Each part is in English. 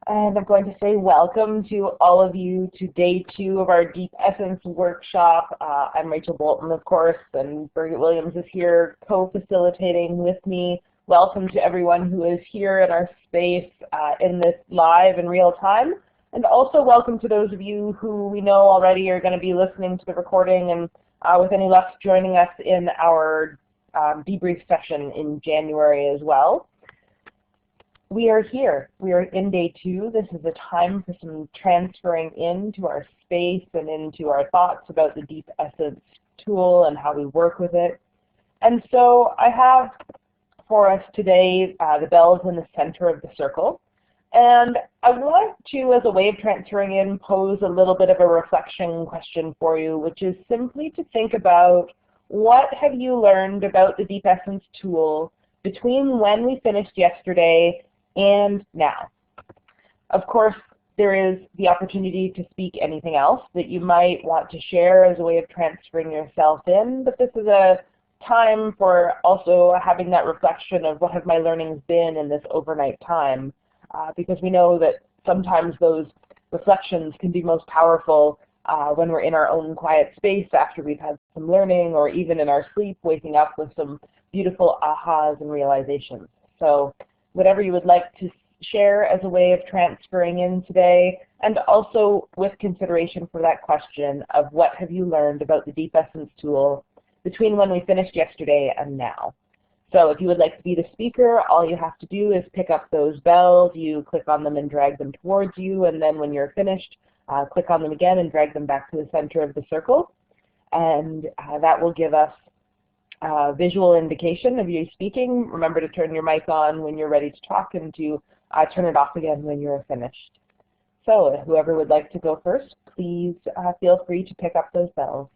And I'm going to say welcome to all of you to day 2 of our Deep Essence workshop. I'm Rachel Bolton, of course, and Birgit Williams is here co-facilitating with me. Welcome to everyone who is here in our space in this live in real time. And also welcome to those of you who we know already are going to be listening to the recording and with any luck joining us in our debrief session in January as well. We are here. We are in day 2. This is a time for some transferring into our space and into our thoughts about the Deep Essence tool and how we work with it. And so I have for us today the bells in the center of the circle. And I want to, as a way of transferring in, pose a little bit of a reflection question for you, which is simply to think about what have you learned about the Deep Essence tool between when we finished yesterday and now. Of course, there is the opportunity to speak anything else that you might want to share as a way of transferring yourself in, but this is a time for also having that reflection of what have my learnings been in this overnight time, because we know that sometimes those reflections can be most powerful when we're in our own quiet space after we've had some learning, or even in our sleep, waking up with some beautiful ahas and realizations. So whatever you would like to share as a way of transferring in today, and also with consideration for that question of what have you learned about the Deep Essence tool between when we finished yesterday and now. So if you would like to be the speaker, all you have to do is pick up those bells, you click on them and drag them towards you, and then when you're finished, click on them again and drag them back to the center of the circle. And that will give us visual indication of you speaking. Remember to turn your mic on when you're ready to talk and to turn it off again when you're finished. So whoever would like to go first, please feel free to pick up those bells.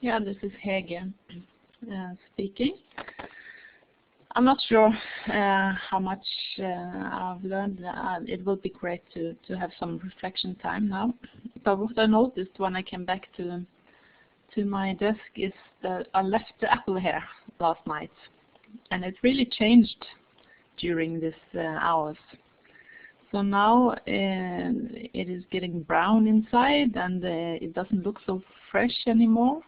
Yeah, this is Hege speaking. I'm not sure how much I've learned. It will be great to have some reflection time now. But what I noticed when I came back to my desk is that I left the apple here last night, and it really changed during these hours. So now it is getting brown inside, and it doesn't look so fresh anymore.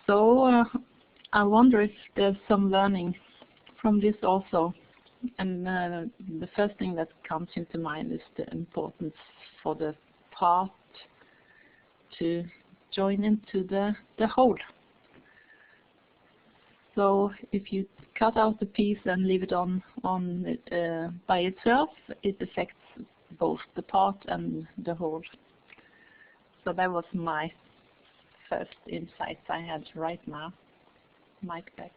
So I wonder if there's some learning from this also. And the first thing that comes into mind is the importance for the part to join into the whole. So if you cut out the piece and leave it on by itself, it affects both the part and the whole. So that was my first insights I had right now. Mic back.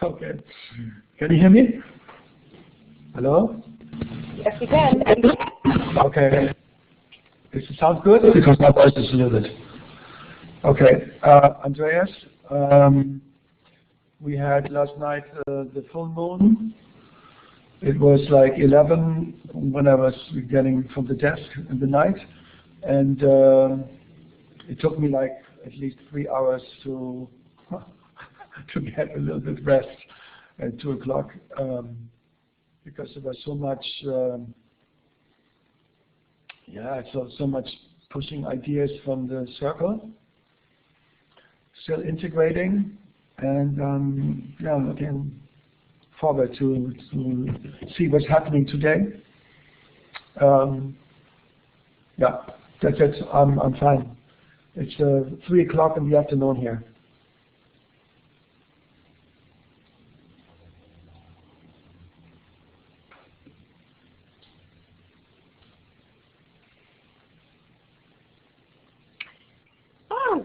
Okay. Can you hear me? Hello? Yes, we can. Okay. Does it sound good? Because my voice is a little bit. Okay. Andreas, we had last night the full moon. It was like 11 when I was getting from the desk in the night, and it took me like at least 3 hours to to get a little bit rest at 2 o'clock because there was so much, so much pushing ideas from the circle, still integrating, and looking forward to see what's happening today. That's it. I'm fine. It's 3 o'clock in the afternoon here.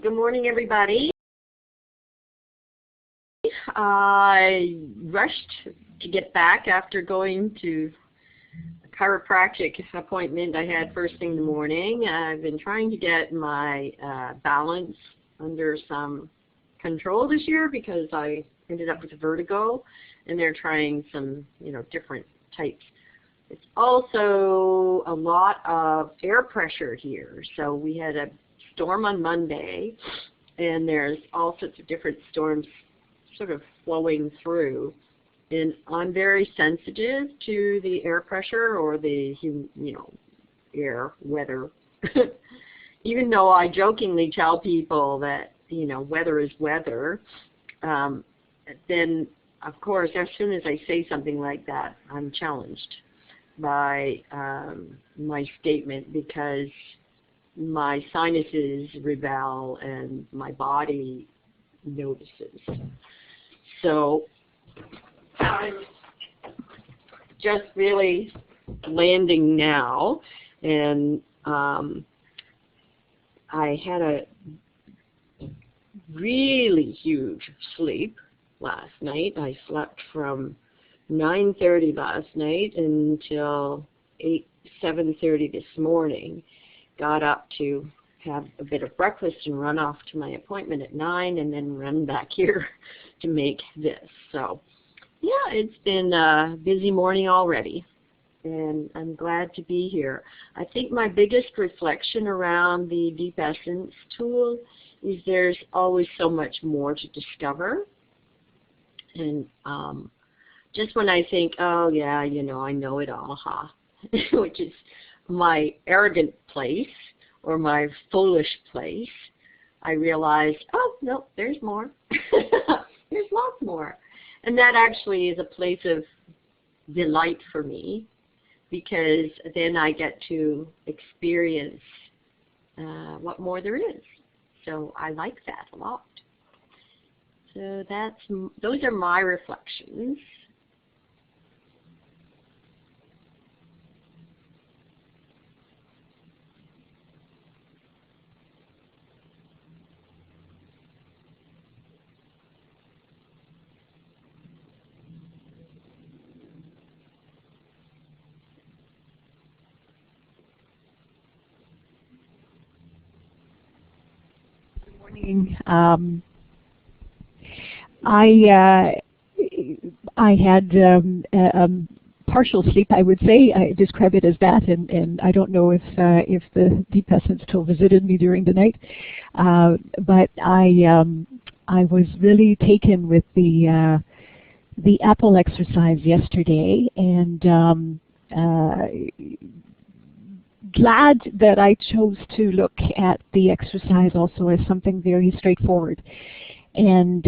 Good morning, everybody. I rushed to get back after going to a chiropractic appointment I had first thing in the morning. I've been trying to get my balance under some control this year because I ended up with vertigo, and they're trying some, different types. It's also a lot of air pressure here. So we had a storm on Monday, and there's all sorts of different storms sort of flowing through. And I'm very sensitive to the air pressure or the, air weather. Even though I jokingly tell people that, weather is weather, then, of course, as soon as I say something like that, I'm challenged by my statement because my sinuses rebel and my body notices. So I'm just really landing now, and I had a really huge sleep last night. I slept from 9:30 last night until 7:30 this morning. Got up to have a bit of breakfast and run off to my appointment at 9 and then run back here to make this. So yeah, it's been a busy morning already, and I'm glad to be here. I think my biggest reflection around the Deep Essence tool is there's always so much more to discover. And just when I think, oh yeah, I know it all, which is my arrogant place or my foolish place, I realized, oh no, there's more. There's lots more. And that actually is a place of delight for me, because then I get to experience what more there is. So I like that a lot. So those are my reflections. Morning. I had partial sleep, I would say. I describe it as that, and I don't know if the Deep Essence tool visited me during the night, but I was really taken with the apple exercise yesterday, and glad that I chose to look at the exercise also as something very straightforward. And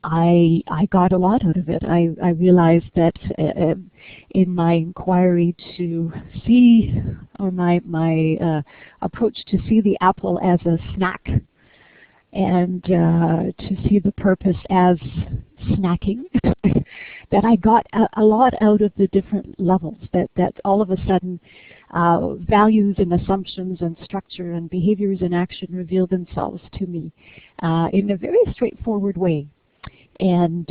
I got a lot out of it. I realized that in my inquiry to see, or my approach to see the apple as a snack, and to see the purpose as snacking, that I got a lot out of the different levels, that all of a sudden values and assumptions and structure and behaviors in action reveal themselves to me in a very straightforward way, and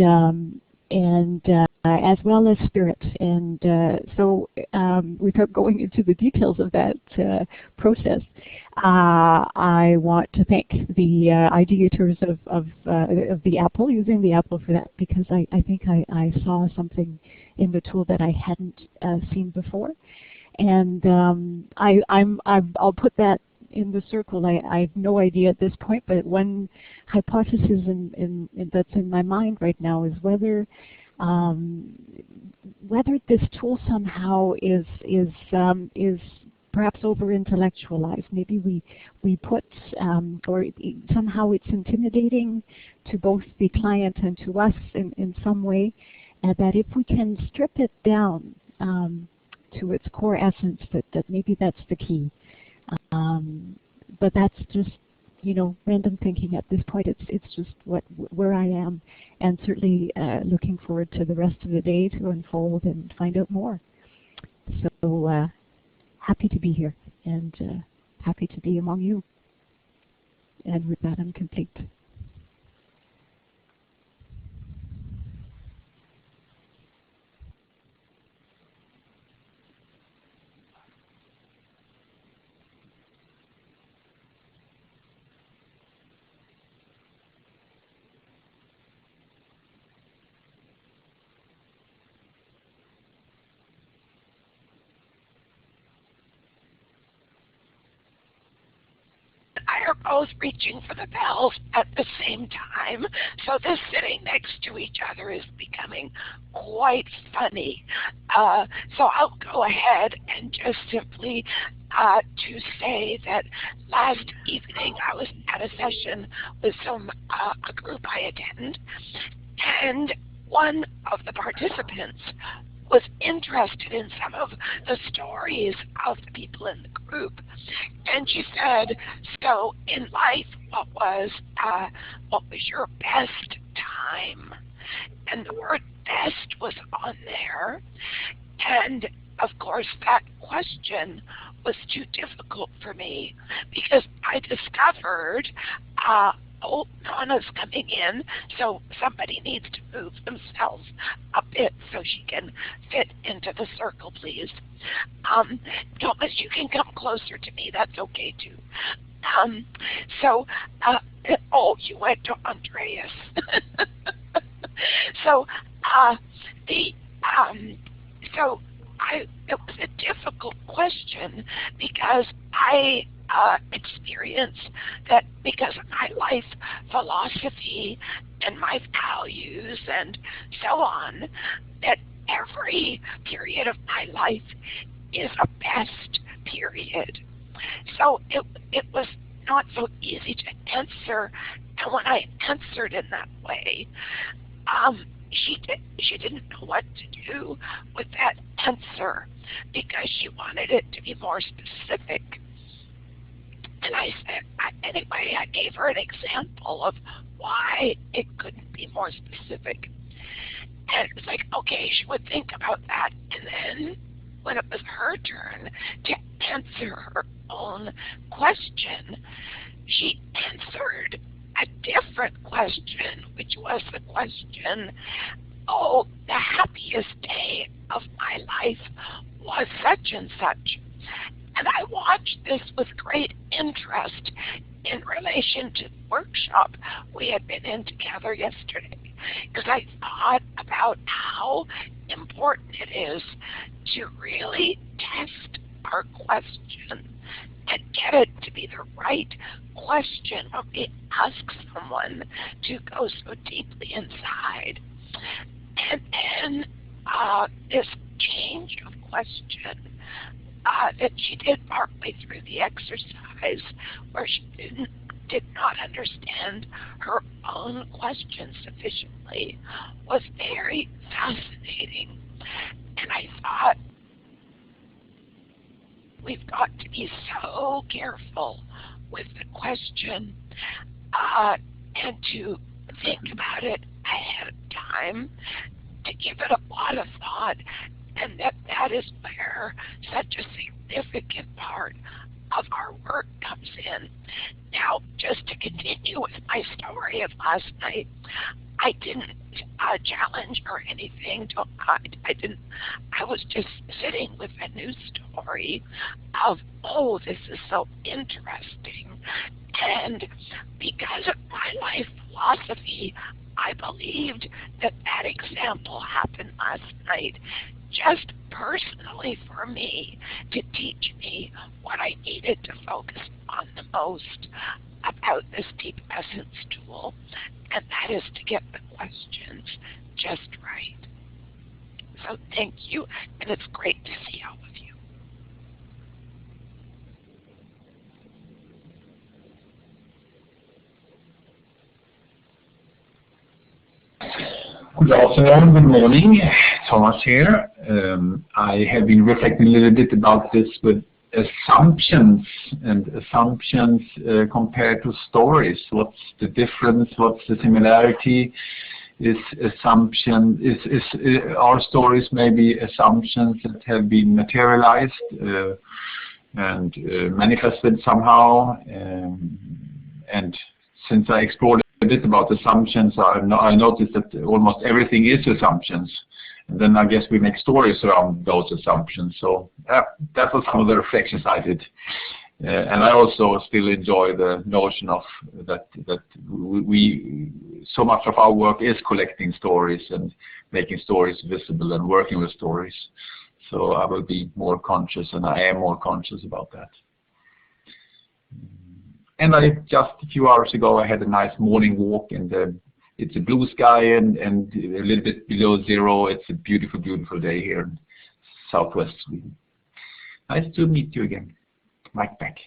as well as spirit. And so without going into the details of that process, I want to thank the ideators of the apple, using the apple for that, because I think I saw something in the tool that I hadn't seen before. And I'll put that in the circle. I have no idea at this point, but one hypothesis that's in my mind right now is whether this tool somehow is perhaps over-intellectualized. Maybe we put, or somehow it's intimidating to both the client and to us in some way, that if we can strip it down to its core essence, that maybe that's the key. But that's just, random thinking at this point. It's just where I am, and certainly looking forward to the rest of the day to unfold and find out more. So happy to be here, and happy to be among you. And with that, I'm complete. I are both reaching for the bells at the same time, so this sitting next to each other is becoming quite funny. So I'll go ahead and just simply to say that last evening I was at a session with a group I attend, and one of the participants was interested in some of the stories of the people in the group. And she said, so in life, what was your best time? And the word best was on there. And of course, that question was too difficult for me because I discovered Nana's coming in, so somebody needs to move themselves a bit so she can fit into the circle, please. Thomas, you can come closer to me. That's okay, too. Oh, you went to Andreas. It was a difficult question because I experience that because of my life philosophy and my values and so on, that every period of my life is a best period. So it was not so easy to answer, and when I answered in that way, she didn't know what to do with that answer because she wanted it to be more specific. And I said, anyway, I gave her an example of why it couldn't be more specific. And it was like, okay, she would think about that. And then when it was her turn to answer her own question, she answered a different question, which was the question, oh, the happiest day of my life was such and such. And I watched this with great interest in relation to the workshop we had been in together yesterday, because I thought about how important it is to really test our question and get it to be the right question when we ask someone to go so deeply inside. And then this change of question that she did partway through the exercise, where she did not understand her own question sufficiently, was very fascinating. And I thought, we've got to be so careful with the question and to think about it ahead of time, to give it a lot of thought, and that is where such a significant part of our work comes in. Now, just to continue with my story of last night, I didn't challenge or anything. I was just sitting with a new story of, oh, this is so interesting. And because of my life philosophy, I believed that example happened last night just personally for me to teach me what I needed to focus on the most about this Deep Essence tool, and that is to get the questions just right. So thank you, and it's great to see all of you. Good afternoon, good morning. Thomas here. I have been reflecting a little bit about this with assumptions compared to stories. What's the difference? What's the similarity? Are stories maybe assumptions that have been materialized and manifested somehow? And since I explored a bit about assumptions, I noticed that almost everything is assumptions. And then I guess we make stories around those assumptions. So that was some of the reflections I did. And I also still enjoy the notion of that we so much of our work is collecting stories and making stories visible and working with stories. So I will be more conscious, and I am more conscious about that. And just a few hours ago I had a nice morning walk, and it's a blue sky and a little bit below zero. It's a beautiful, beautiful day here in southwest Sweden. Nice to meet you again. Mike back.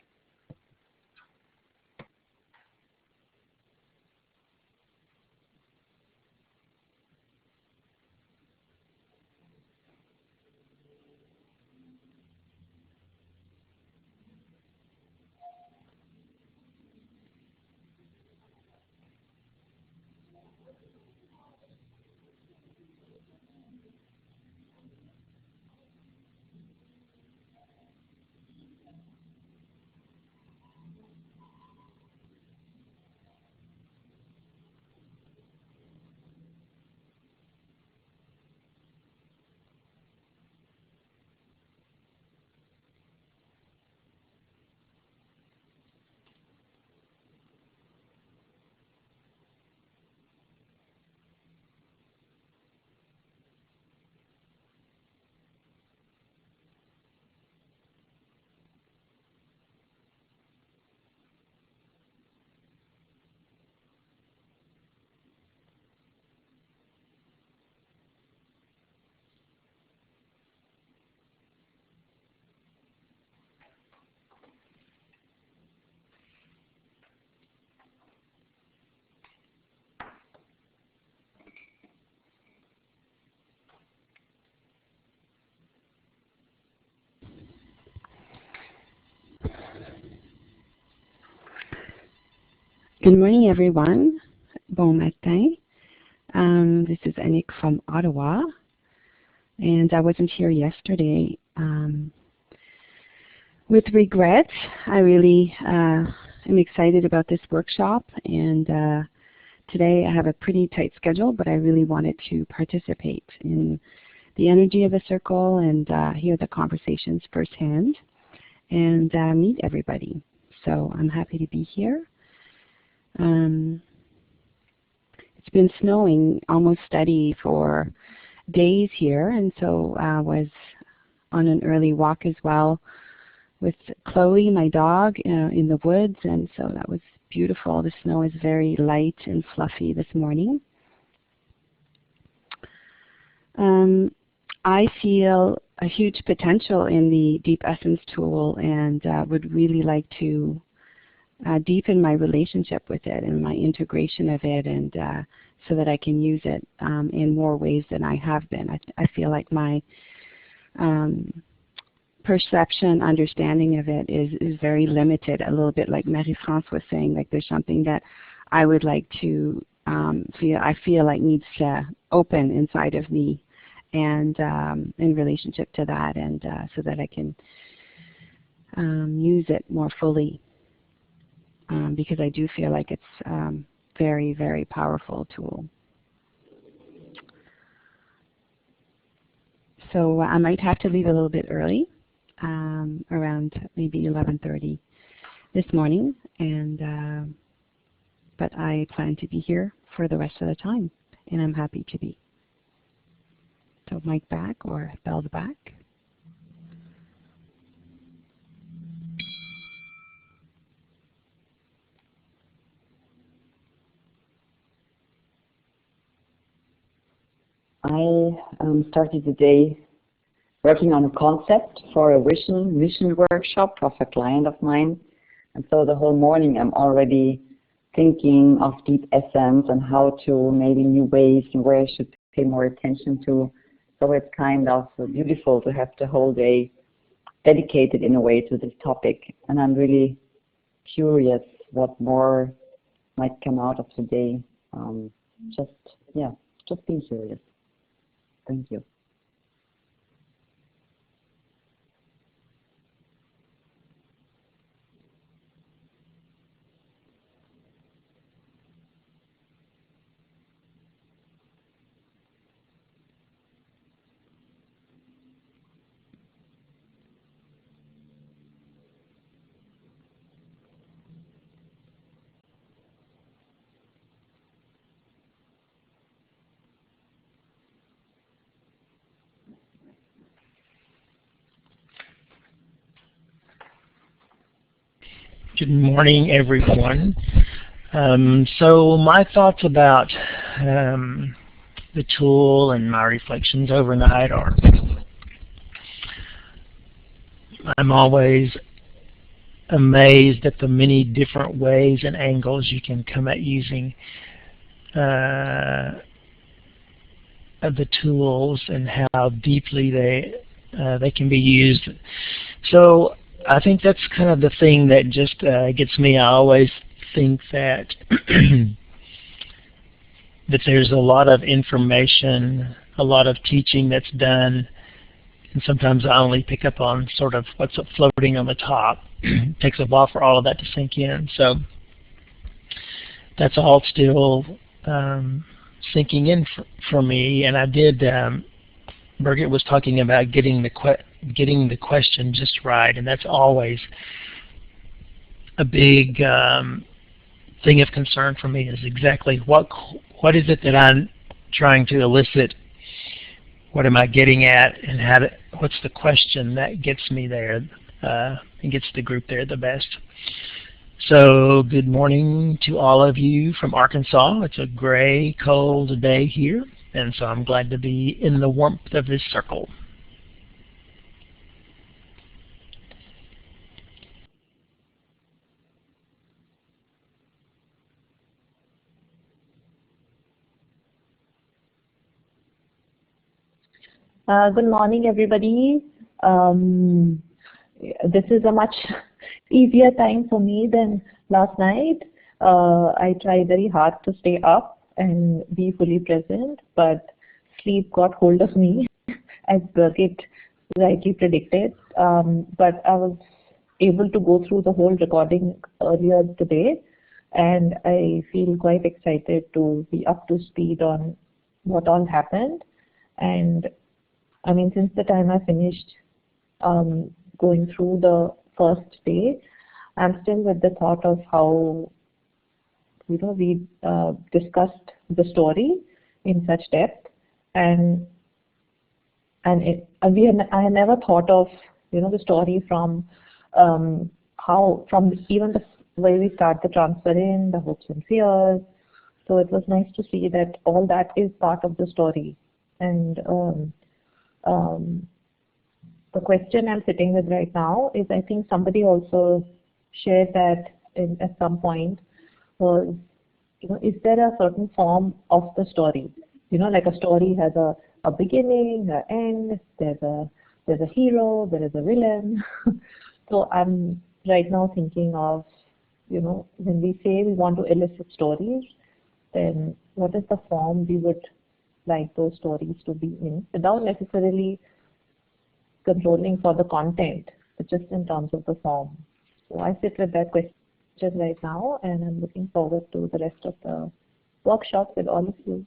Good morning, everyone. Bon matin. This is Annick from Ottawa, and I wasn't here yesterday. With regret, I really am excited about this workshop, and today I have a pretty tight schedule, but I really wanted to participate in the energy of the circle and hear the conversations firsthand and meet everybody. So I'm happy to be here. It's been snowing almost steady for days here, and so I was on an early walk as well with Chloe, my dog, in the woods, and so that was beautiful. The snow is very light and fluffy this morning. I feel a huge potential in the Deep Essence tool, and would really like to deepen my relationship with it and my integration of it, and so that I can use it in more ways than I have been. I feel like my perception, understanding of it is very limited, a little bit like Marie-France was saying, like there's something that I would like to I feel like needs to open inside of me, and in relationship to that, and so that I can use it more fully. Because I do feel like it's very, very powerful tool. So I might have to leave a little bit early, around maybe 11:30 this morning, and but I plan to be here for the rest of the time, and I'm happy to be. So mic back or bells back. I started the day working on a concept for a vision workshop of a client of mine. And so the whole morning I'm already thinking of Deep Essence and how to maybe new ways and where I should pay more attention to. So it's kind of beautiful to have the whole day dedicated in a way to this topic. And I'm really curious what more might come out of the day. Just being curious. Thank you. Good morning, everyone. So my thoughts about the tool and my reflections overnight are, I'm always amazed at the many different ways and angles you can come at using the tools and how deeply they can be used. So I think that's kind of the thing that just gets me. I always think that that there's a lot of information, a lot of teaching that's done, and sometimes I only pick up on sort of what's floating on the top. It takes a while for all of that to sink in. So that's all still sinking in for me. And I did. Birgit was talking about getting the question just right, and that's always a big thing of concern for me. Is exactly what is it that I'm trying to elicit? What am I getting at, and what's the question that gets me there and gets the group there the best? So good morning to all of you from Arkansas. It's a gray, cold day here, and so I'm glad to be in the warmth of this circle. Good morning, everybody. This is a much easier time for me than last night. I tried very hard to stay up and be fully present, but sleep got hold of me, as Birgit rightly predicted. But I was able to go through the whole recording earlier today, and I feel quite excited to be up to speed on what all happened. And I mean, since the time I finished going through the first day, I'm still with the thought of how, we discussed the story in such depth, and I had never thought of, the story from even the way we start the transfer in, the hopes and fears. So it was nice to see that all that is part of the story. And the question I'm sitting with right now is, I think somebody also shared that at some point, was, is there a certain form of the story? Like a story has a beginning, an end, there's a hero, there is a villain. So I'm right now thinking of, when we say we want to elicit stories, then what is the form we would like those stories to be in, without necessarily controlling for the content, but just in terms of the form. So I sit with that question right now, and I'm looking forward to the rest of the workshop with all of you.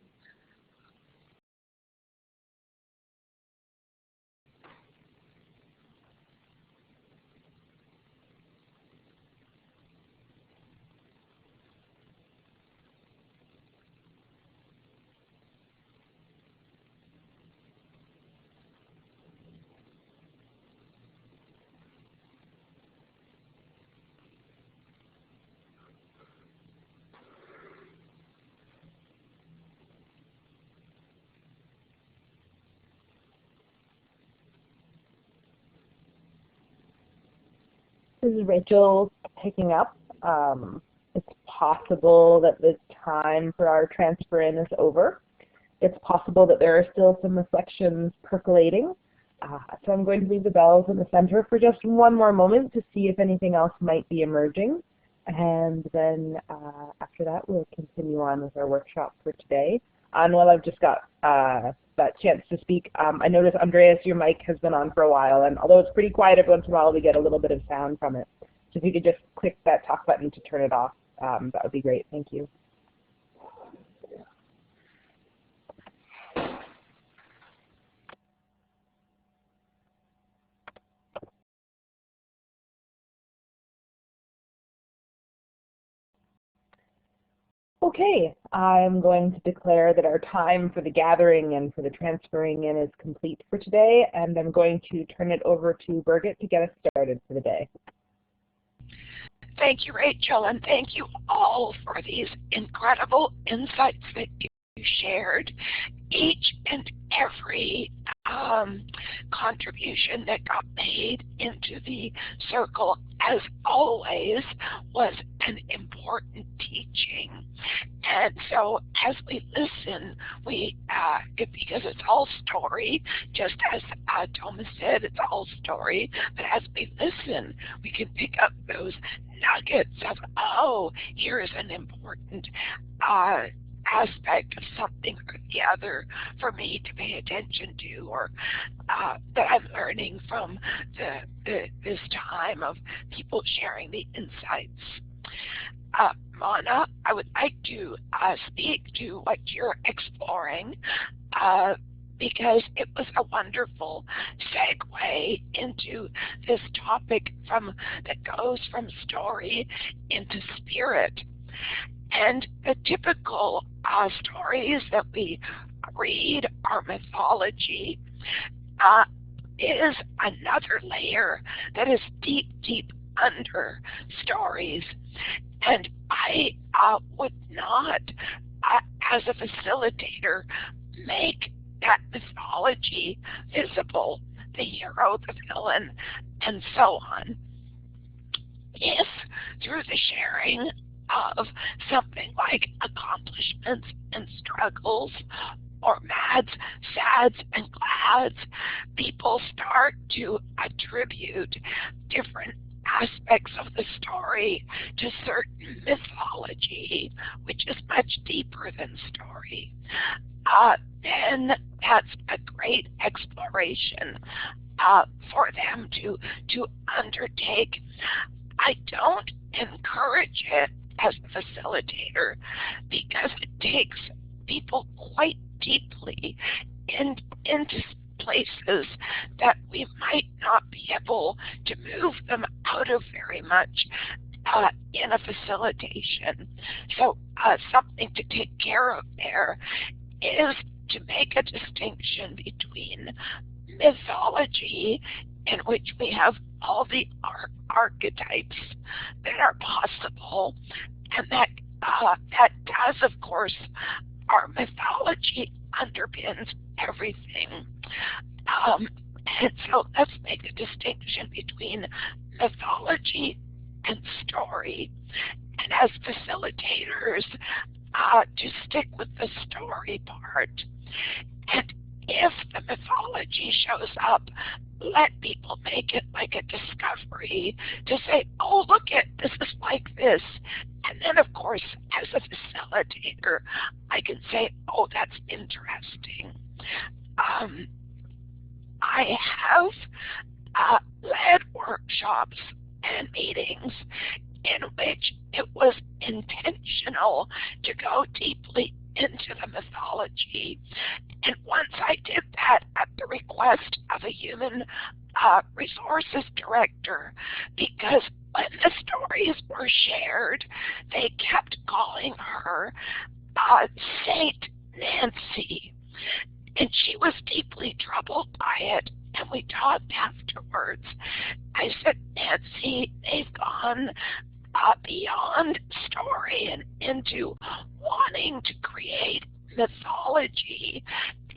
This is Rachel picking up. It's possible that the time for our transfer in is over. It's possible that there are still some reflections percolating. So I'm going to leave the bells in the center for just one more moment to see if anything else might be emerging. And then after that, we'll continue on with our workshop for today. And while I've just got that chance to speak, I noticed, Andreas, your mic has been on for a while, and although it's pretty quiet every once in a while, we get a little bit of sound from it. So if you could just click that talk button to turn it off, that would be great. Thank you. Okay, I'm going to declare that our time for the gathering and for the transferring in is complete for today, and I'm going to turn it over to Birgit to get us started for the day. Thank you, Rachel, and thank you all for these incredible insights that you shared. Each and every contribution that got made into the circle, as always, was an important teaching. And so as we listen, because it's all story, just as Thomas said, it's all story, but as we listen, we can pick up those nuggets of, oh, here is an important aspect of something or the other for me to pay attention to, or that I'm learning from this time of people sharing the insights. Mana, I would like to speak to what you're exploring because it was a wonderful segue into this topic that goes from story into spirit. And the typical stories that we read are mythology. Is another layer that is deep, deep under stories. And I would not, as a facilitator, make that mythology visible, the hero, the villain, and so on. If through the sharing of something like accomplishments and struggles, or mads, sads, and glads, people start to attribute different aspects of the story to certain mythology, which is much deeper than story, then that's a great exploration for them to undertake. I don't encourage it as a facilitator because it takes people quite deeply into places that we might not be able to move them out of very much in a facilitation. So something to take care of there is to make a distinction between mythology, in which we have all the archetypes that are possible, and that does, of course, our mythology underpins everything. And so let's make a distinction between mythology and story. And as facilitators, to stick with the story part. And if the mythology shows up, let people make it like a discovery to say, oh, look this is like this. And then, of course, as a facilitator, I can say, oh, that's interesting. I have led workshops and meetings in which it was intentional to go deeply into the mythology. And once I did that at the request of a human resources director, because when the stories were shared, they kept calling her Saint Nancy. And she was deeply troubled by it. And we talked afterwards. I said, Nancy, they've gone beyond story and into wanting to create mythology.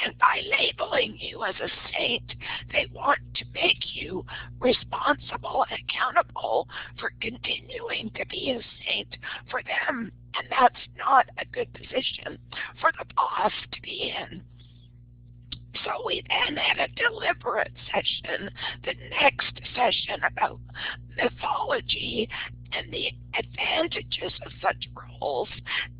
And by labeling you as a saint, they want to make you responsible and accountable for continuing to be a saint for them. And that's not a good position for the boss to be in. So we then had a deliberate session, the next session, about mythology and the advantages of such roles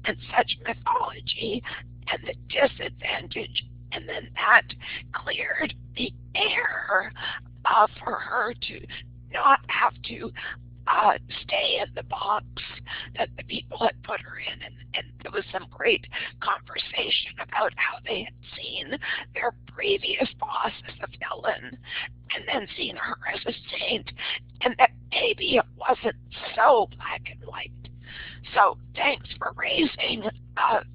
and such mythology and the disadvantage. And then that cleared the air for her to not have to stay in the box that the people had put her in. And there was some great conversation about how they had seen their previous boss as a villain and then seen her as a saint, and that maybe it wasn't so black and white. So thanks for raising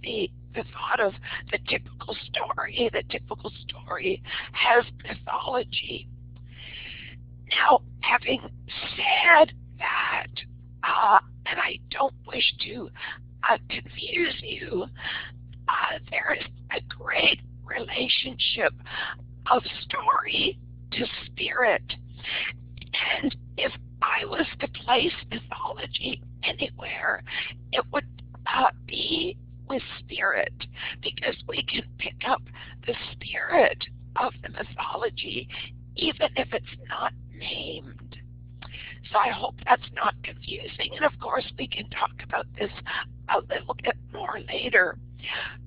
the thought of the typical story. The typical story has mythology. Now, having said that, and I don't wish to confuse you. There is a great relationship of story to spirit. And if I was to place mythology anywhere, it would be with spirit, because we can pick up the spirit of the mythology even if it's not named. So I hope that's not confusing, and of course we can talk about this a little bit more later.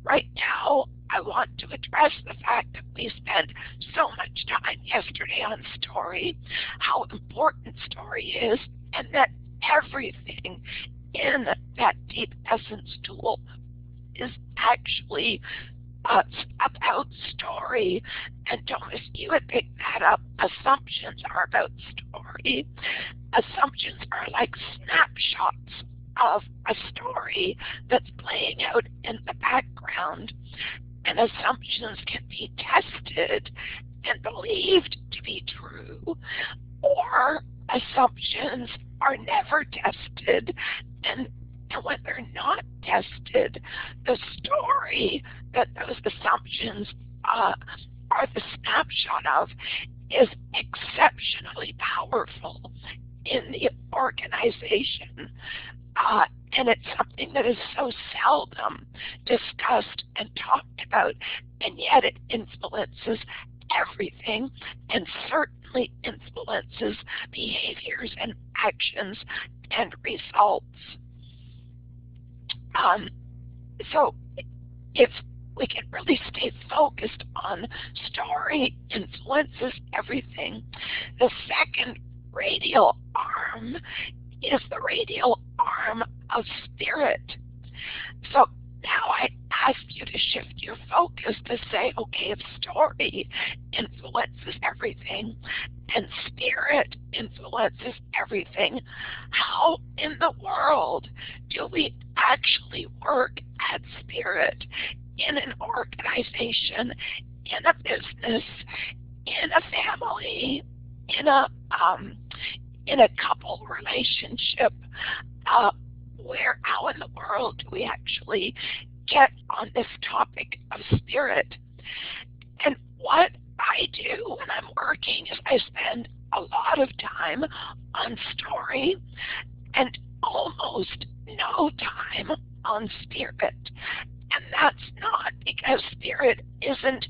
Right now, I want to address the fact that we spent so much time yesterday on story, how important story is, and that everything in that Deep Essence tool is actually about story. And Thomas, you had picked that up. Assumptions are about story. Assumptions are like snapshots of a story that's playing out in the background. And assumptions can be tested and believed to be true, or assumptions are never tested, and when they're not tested, the story that those assumptions are the snapshot of is exceptionally powerful in the organization. And it's something that is so seldom discussed and talked about, and yet it influences everything, and certainly influences behaviors and actions and results. So if we can really stay focused on story influences everything, the second radial arm is the radial arm of spirit. So now I ask you to shift your focus to say, okay, if story influences everything and spirit influences everything, how in the world do we actually work at spirit in an organization, in a business, in a family, in a couple relationship? How in the world do we actually get on this topic of spirit? And what I do when I'm working is I spend a lot of time on story and almost no time on spirit. And that's not because spirit isn't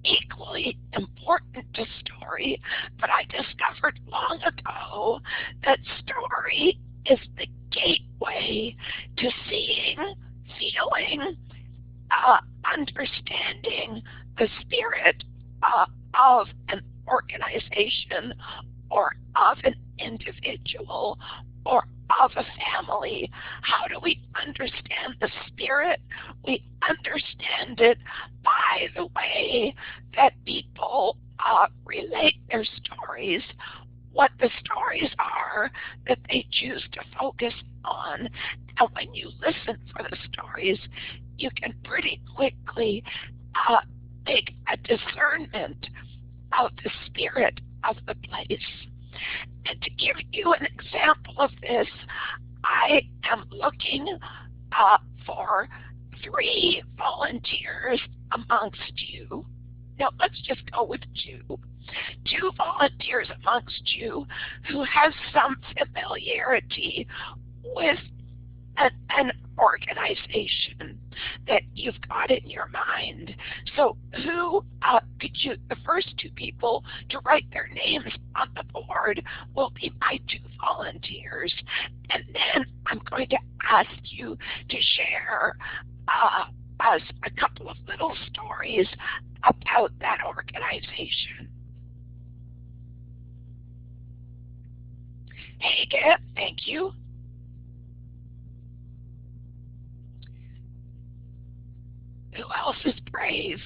equally important to story, but I discovered long ago that story is the gateway to seeing, feeling, understanding the spirit of an organization or of an individual or of a family. How do we understand the spirit? We understand it by the way that people relate their stories, what the stories are that they choose to focus on. And when you listen for the stories, you can pretty quickly make a discernment of the spirit of the place. And to give you an example of this, I am looking for 3 volunteers amongst you. No, let's just go with 2. 2 volunteers amongst you who have some familiarity with an organization that you've got in your mind. So who could you, the first 2 people to write their names on the board will be my 2 volunteers. And then I'm going to ask you to share us a couple of little stories about that organization. Hagen, thank you. Who else is brave?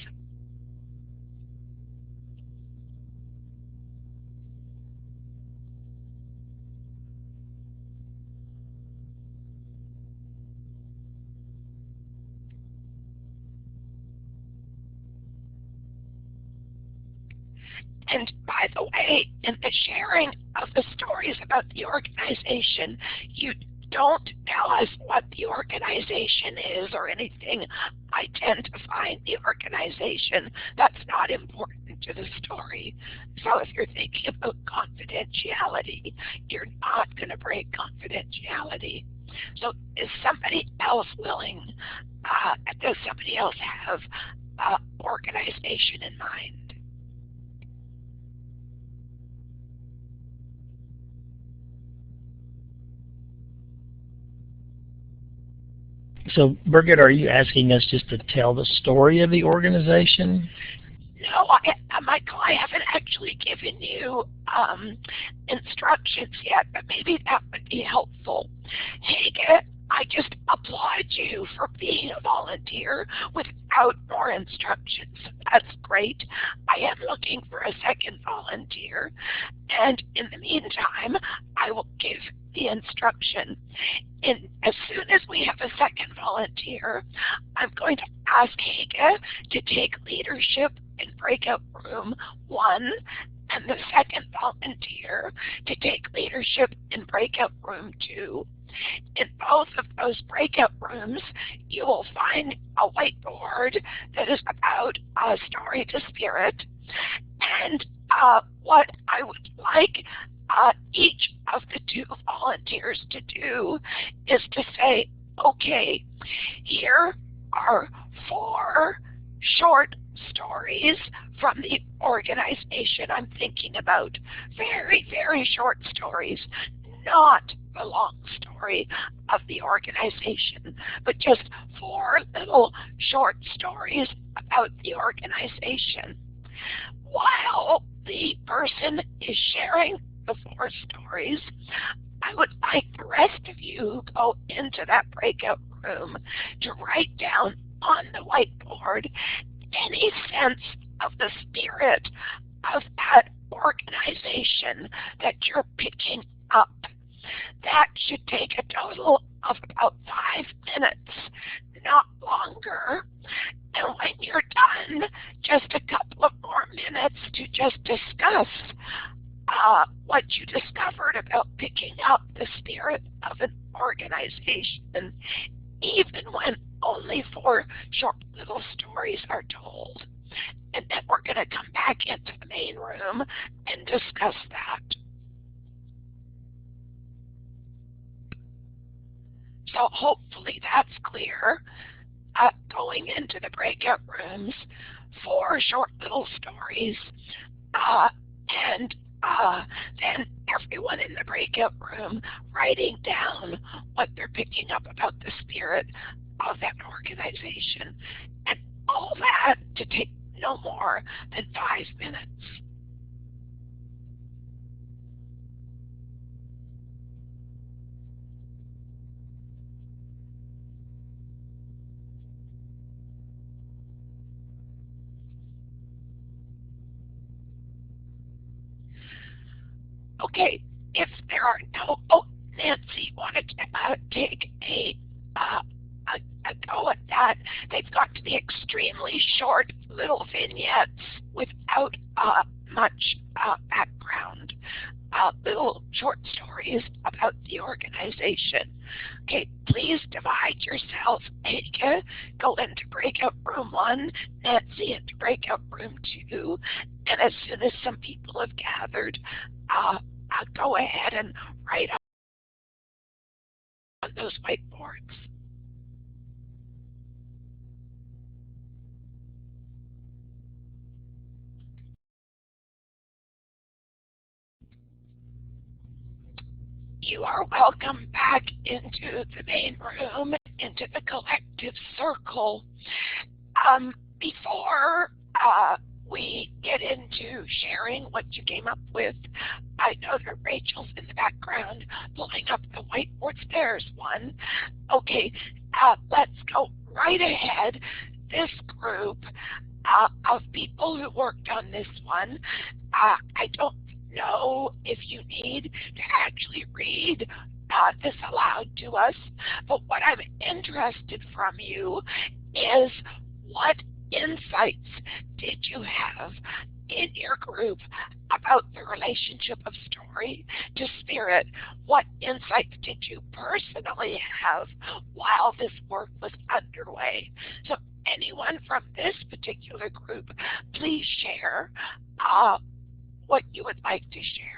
And by the way, in the sharing of the stories about the organization, you don't tell us what the organization is or anything identifying the organization. That's not important to the story. So if you're thinking about confidentiality, you're not going to break confidentiality. So is somebody else willing, does somebody else have organization in mind? So, Birgit, are you asking us just to tell the story of the organization? No, Michael, I haven't actually given you instructions yet, but maybe that would be helpful. Hege, I just applaud you for being a volunteer without more instructions. That's great. I am looking for a second volunteer, and in the meantime, I will give the instruction. And as soon as we have a second volunteer, I'm going to ask Hege to take leadership in breakout room 1, and the second volunteer to take leadership in breakout room 2. In both of those breakout rooms, you will find a whiteboard that is about a story to spirit. And what I would like each of the 2 volunteers to do is to say, okay, here are 4 short stories from the organization I'm thinking about. Very, very short stories, not the long story of the organization, but just 4 little short stories about the organization. While the person is sharing the 4 stories, I would like the rest of you who go into that breakout room to write down on the whiteboard any sense of the spirit of that organization that you're picking up. That should take a total of about 5 minutes, not longer. And when you're done, just a couple of more minutes to just discuss what you discovered about picking up the spirit of an organization, even when only 4 short little stories are told. And then we're going to come back into the main room and discuss that. So hopefully that's clear. Going into the breakout rooms, 4 short little stories, and then everyone in the breakout room writing down what they're picking up about the spirit of that organization. And all that to take no more than 5 minutes. Okay, if there are no, Nancy wanted to take a go at that. They've got to be extremely short little vignettes without much background. Little short stories about the organization. Okay, please divide yourself. Hege, go into breakout room 1, Nancy into breakout room 2, and as soon as some people have gathered, I'll go ahead and write on those whiteboards. You are welcome back into the main room, into the collective circle. Before we get into sharing what you came up with, I know that Rachel's in the background pulling up the whiteboards. There's one. Okay, let's go right ahead. This group of people who worked on this one, I don't know if you need to actually read this aloud to us, but what I'm interested from you is what insights did you have in your group about the relationship of story to spirit. What insights did you personally have while this work was underway? So anyone from this particular group, please share what you would like to share.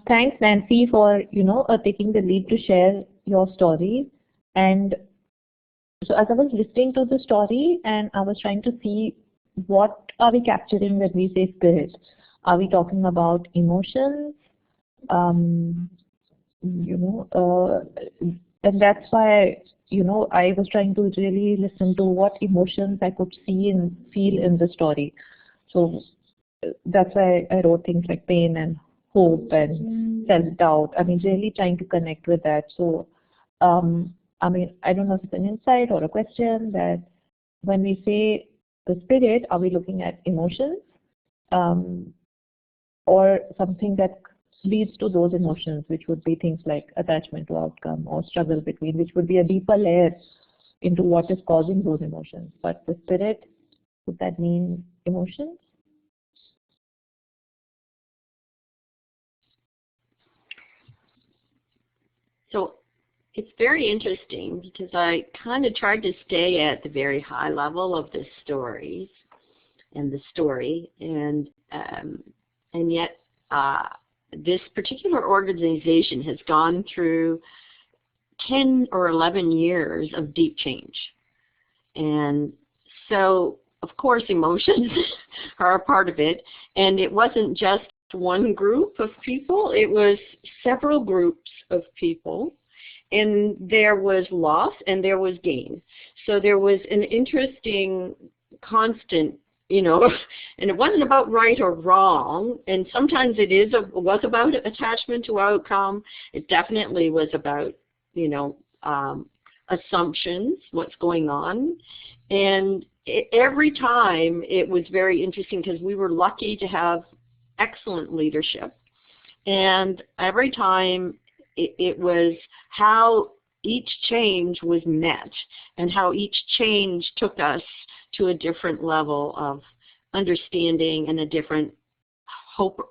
Thanks, Nancy, for taking the lead to share your story. And so as I was listening to the story and I was trying to see what are we capturing when we say spirit. Are we talking about emotions? And that's why I was trying to really listen to what emotions I could see and feel in the story. So that's why I wrote things like pain and hope and self-doubt. I mean, really trying to connect with that. So, I mean, I don't know if it's an insight or a question that when we say the spirit, are we looking at emotions or something that leads to those emotions, which would be things like attachment to outcome or struggle between, which would be a deeper layer into what is causing those emotions. But the spirit, would that mean emotions? So it's very interesting because I kind of tried to stay at the very high level of the stories and the story, and yet this particular organization has gone through 10 or 11 years of deep change. And so, of course, emotions are a part of it, and it wasn't just one group of people, it was several groups of people, and there was loss and there was gain. So there was an interesting constant, and it wasn't about right or wrong, and sometimes it was about attachment to outcome. It definitely was about, assumptions, what's going on, and every time it was very interesting because we were lucky to have excellent leadership, and every time it was how each change was met and how each change took us to a different level of understanding and a different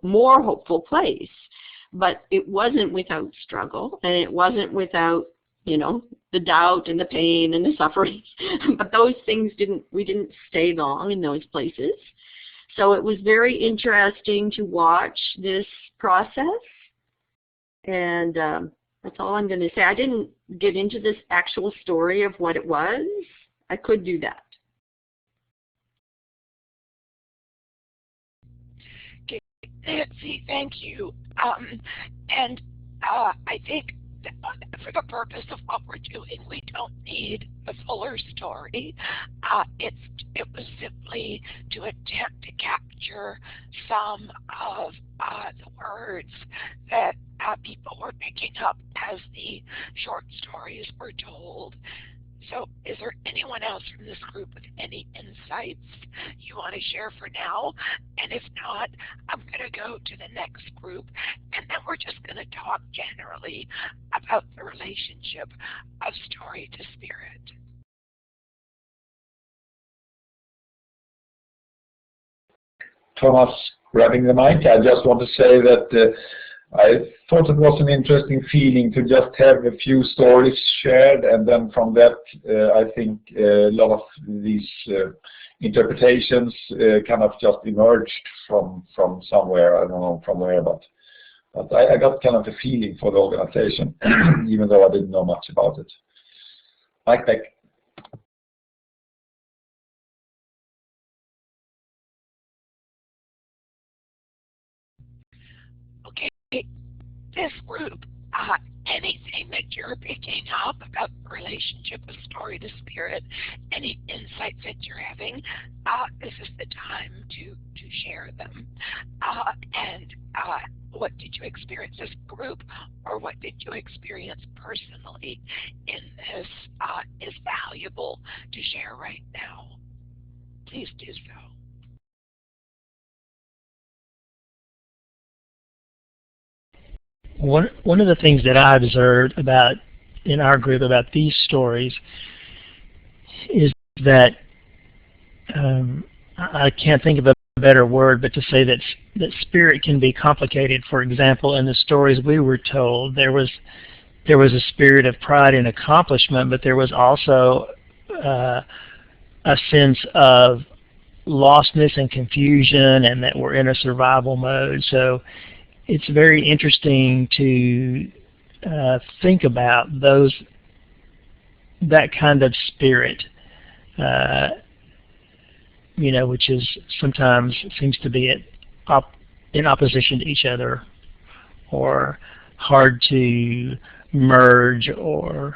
more hopeful place. But it wasn't without struggle, and it wasn't without the doubt and the pain and the suffering. But those things we didn't stay long in those places. So it was very interesting to watch this process, and that's all I'm going to say. I didn't get into this actual story of what it was. I could do that. Okay, Nancy, thank you. I think that for the purpose of what we're doing, we don't need the fuller story. It was simply to attempt to capture some of the words that people were picking up as the short stories were told. So is there anyone else from this group with any insights you want to share for now? And if not, I'm going to go to the next group, and then we're just going to talk generally about the relationship of story to spirit. Thomas grabbing the mic. I just want to say that I thought it was an interesting feeling to just have a few stories shared, and then from that I think a lot of these interpretations kind of just emerged from somewhere. I don't know from where, but I got kind of a feeling for the organization, even though I didn't know much about it. Mike back. Okay, this group, anything that you're picking up about the relationship of story to spirit, any insights that you're having, this is the time to share them. What did you experience as a group, or what did you experience personally in this is valuable to share right now. Please do so. one of the things that I observed about in our group about these stories is that I can't think of a better word, but to say that spirit can be complicated. For example, in the stories we were told, there was a spirit of pride and accomplishment, but there was also a sense of lostness and confusion, and that we're in a survival mode. So it's very interesting to think about that kind of spirit, which is sometimes seems to be in opposition to each other, or hard to merge or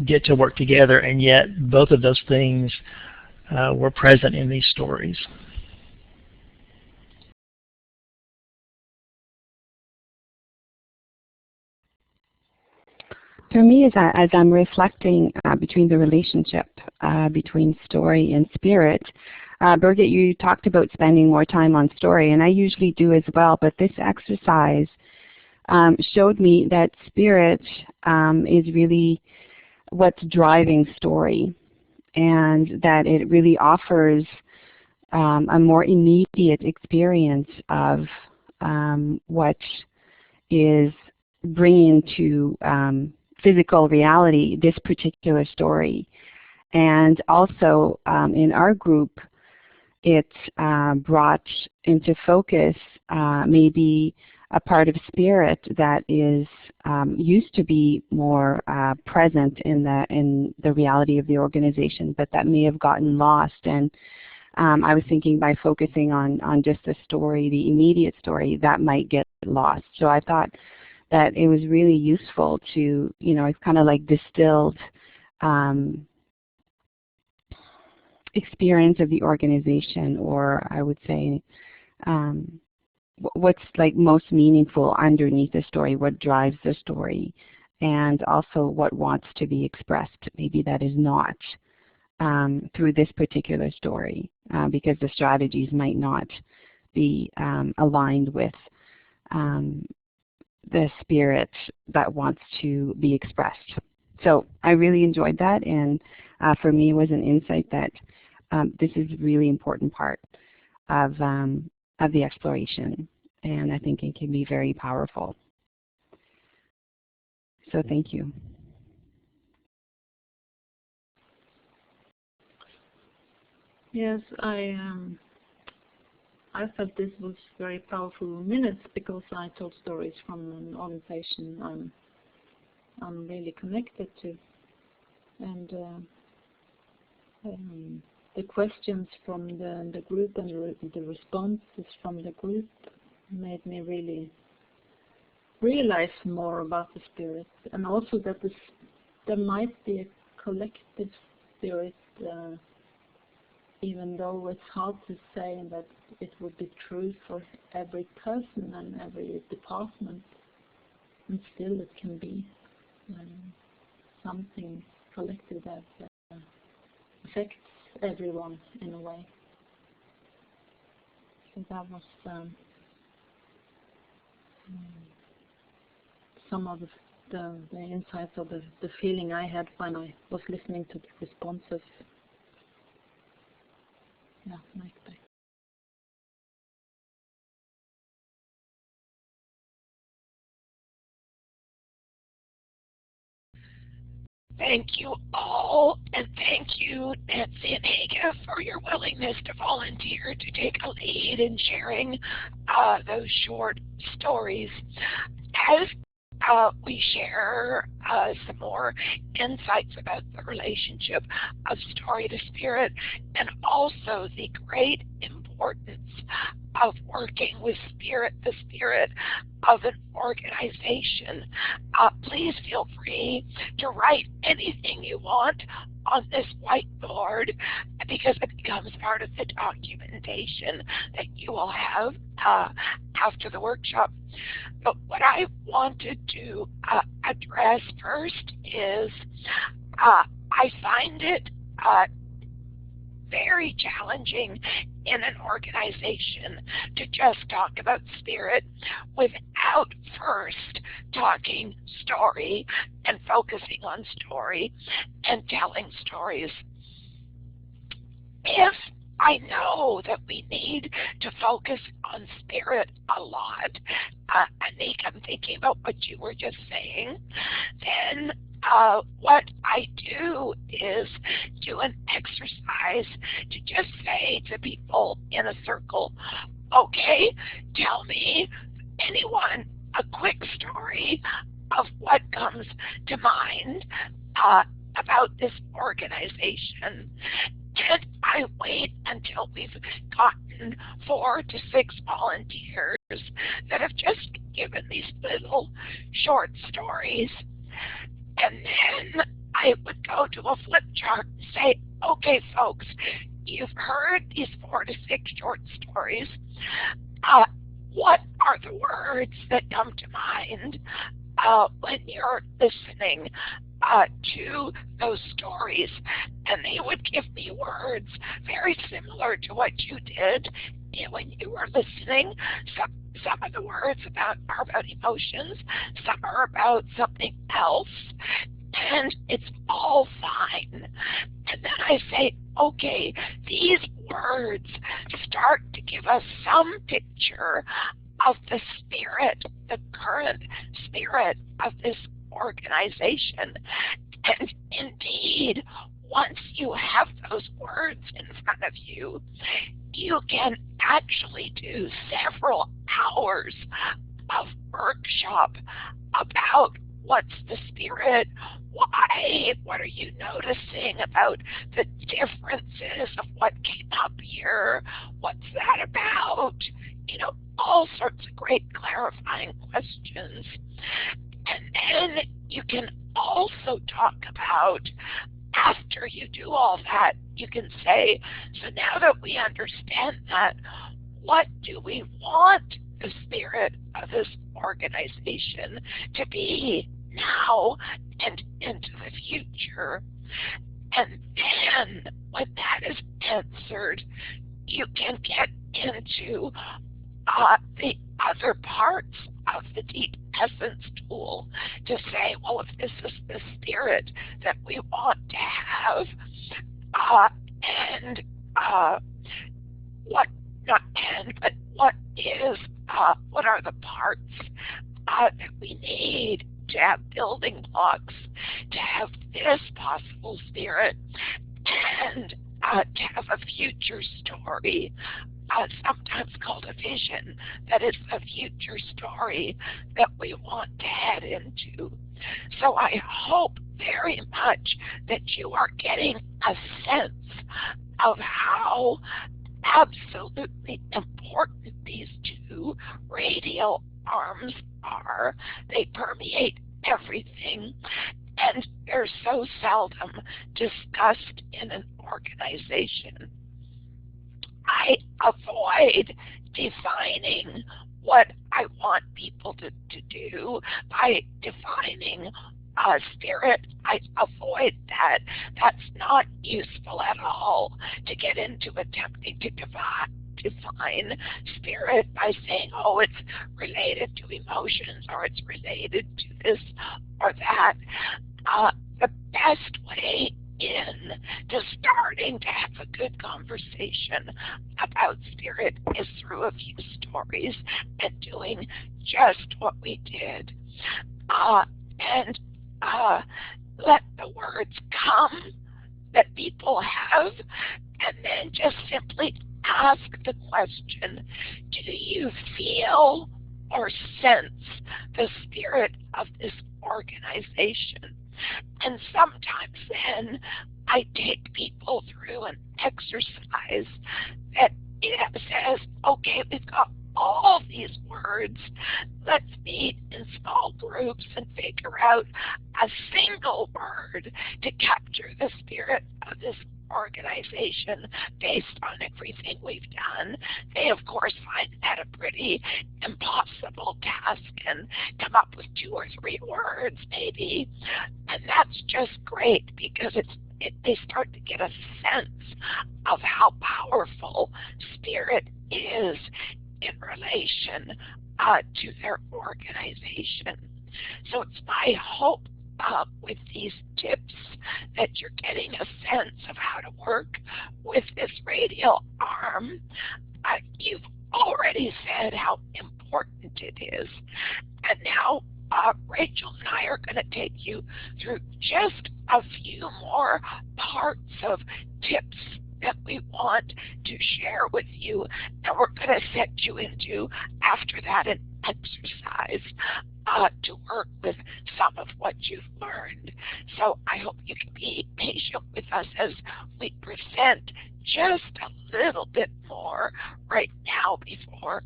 get to work together, and yet both of those things were present in these stories. For me, as I'm reflecting between the relationship between story and spirit, Birgit, you talked about spending more time on story, and I usually do as well, but this exercise showed me that spirit is really what's driving story, and that it really offers a more immediate experience of what is bringing to physical reality this particular story. And also in our group, it brought into focus maybe a part of spirit that is used to be more present in the reality of the organization, but that may have gotten lost. And I was thinking by focusing on just the story, the immediate story, that might get lost. So I thought that it was really useful to, it's kind of like distilled experience of the organization, or I would say what's like most meaningful underneath the story, what drives the story, and also what wants to be expressed, maybe that is not through this particular story, because the strategies might not be aligned with the spirit that wants to be expressed. So I really enjoyed that, and for me it was an insight that this is a really important part of the exploration, and I think it can be very powerful. So thank you. Yes, I felt this was very powerful minutes because I told stories from an organization I'm really connected to, and the questions from the group and the responses from the group made me really realize more about the spirit, and also that there might be a collective spirit, even though it's hard to say that it would be true for every person and every department, and still it can be something collective that affects everyone in a way. So that was some of the insights of the feeling I had when I was listening to the responses. Yeah, like that. Thank you all, and thank you, Nancy and Hege, for your willingness to volunteer to take a lead in sharing those short stories. As we share some more insights about the relationship of story to spirit, and also the great importance of working with the spirit of an organization. Please feel free to write anything you want on this whiteboard, because it becomes part of the documentation that you will have after the workshop. But what I wanted to address first is I find it very challenging in an organization to just talk about spirit without first talking story and focusing on story and telling stories. If I know that we need to focus on spirit a lot, Anik, I'm thinking about what you were just saying, then what I do is do an exercise to just say to people in a circle, okay, tell me, anyone, a quick story of what comes to mind about this organization. And I wait until we've gotten 4 to 6 volunteers that have just given these little short stories. And then I would go to a flip chart and say, okay, folks, you've heard these 4 to 6 short stories. What are the words that come to mind when you're listening to those stories? And they would give me words very similar to what you did when you were listening. Some of the words are about emotions, some are about something else, and it's all fine. And then I say, okay, these words start to give us some picture of the spirit, the current spirit of this organization. And indeed, once you have those words in front of you, you can actually do several hours of workshop about what's the spirit, why, what are you noticing about the differences of what came up here, what's that about, all sorts of great clarifying questions. And then you can also talk about, after you do all that, you can say, so now that we understand that, what do we want the spirit of this organization to be now and into the future? And then when that is answered, you can get into the other parts of the Deep Essence tool to say, well, if this is the spirit that we want to have, what are the parts that we need to have building blocks to have this possible spirit, and to have a future story, sometimes called a vision, that is a future story that we want to head into. So I hope very much that you are getting a sense of how absolutely important these 2 radial arms are. They permeate everything, and they're so seldom discussed in an organization. I avoid defining what I want people to do by defining spirit. I avoid that. That's not useful at all, to get into attempting to define spirit by saying, oh, it's related to emotions, or it's related to this or that. The best way to starting to have a good conversation about spirit is through a few stories and doing just what we did. And let the words come that people have, and then just simply ask the question, do you feel or sense the spirit of this organization? And sometimes then I take people through an exercise that says, okay, we've got all these words. Let's meet in small groups and figure out a single word to capture the spirit of this organization based on everything we've done. They, of course, find that a pretty impossible task and come up with 2 or 3 words, maybe. And that's just great, because it's they start to get a sense of how powerful spirit is in relation to their organization. So it's my hope with these tips that you're getting a sense of how to work with this radial arm. You've already said how important it is, and now Rachel and I are going to take you through just a few more parts of tips that we want to share with you, and we're going to set you into, after that, an exercise to work with some of what you've learned. So I hope you can be patient with us as we present just a little bit more right now before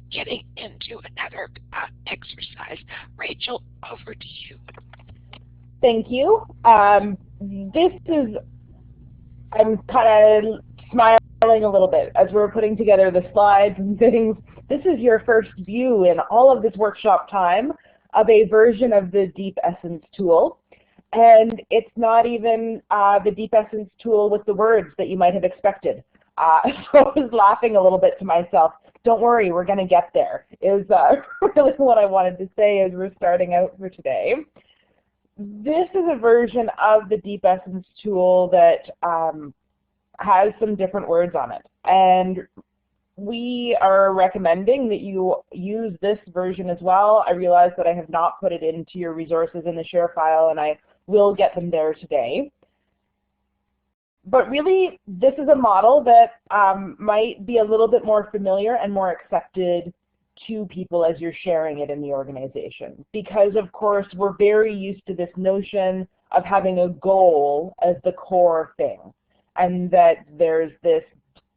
getting into another exercise. Rachel, over to you. Thank you. This is, I'm kind of smiling a little bit as we're putting together the slides and things. This is your first view in all of this workshop time of a version of the Deep Essence tool. And it's not even the Deep Essence tool with the words that you might have expected. So I was laughing a little bit to myself. Don't worry, we're going to get there, is really what I wanted to say as we're starting out for today. This is a version of the Deep Essence tool that has some different words on it. And we are recommending that you use this version as well. I realize that I have not put it into your resources in the share file, and I will get them there today. But really, this is a model that might be a little bit more familiar and more accepted to people as you're sharing it in the organization. Because, of course, we're very used to this notion of having a goal as the core thing, and that there's this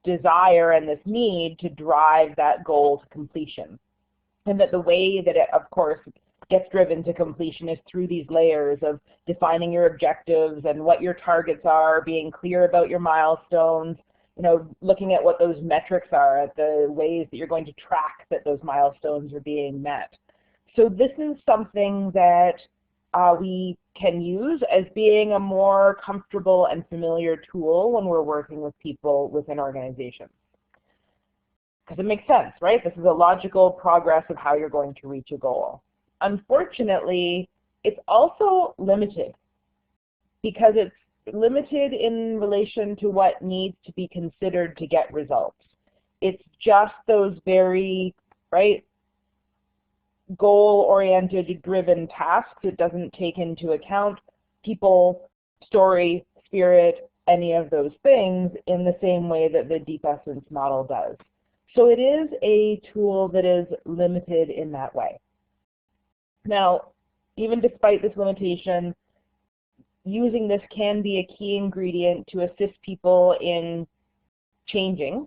desire and this need to drive that goal to completion. And that the way that it, of course, gets driven to completion is through these layers of defining your objectives and what your targets are, being clear about your milestones, you know, looking at what those metrics are, at the ways that you're going to track that those milestones are being met. So this is something that we can use as being a more comfortable and familiar tool when we're working with people within organizations. Because it makes sense, right? This is a logical progress of how you're going to reach a goal. Unfortunately, it's also limited because it's limited in relation to what needs to be considered to get results. It's just those very, right, goal-oriented, driven tasks. It doesn't take into account people, story, spirit, any of those things in the same way that the Deep Essence model does. So it is a tool that is limited in that way. Now, even despite this limitation, using this can be a key ingredient to assist people in changing.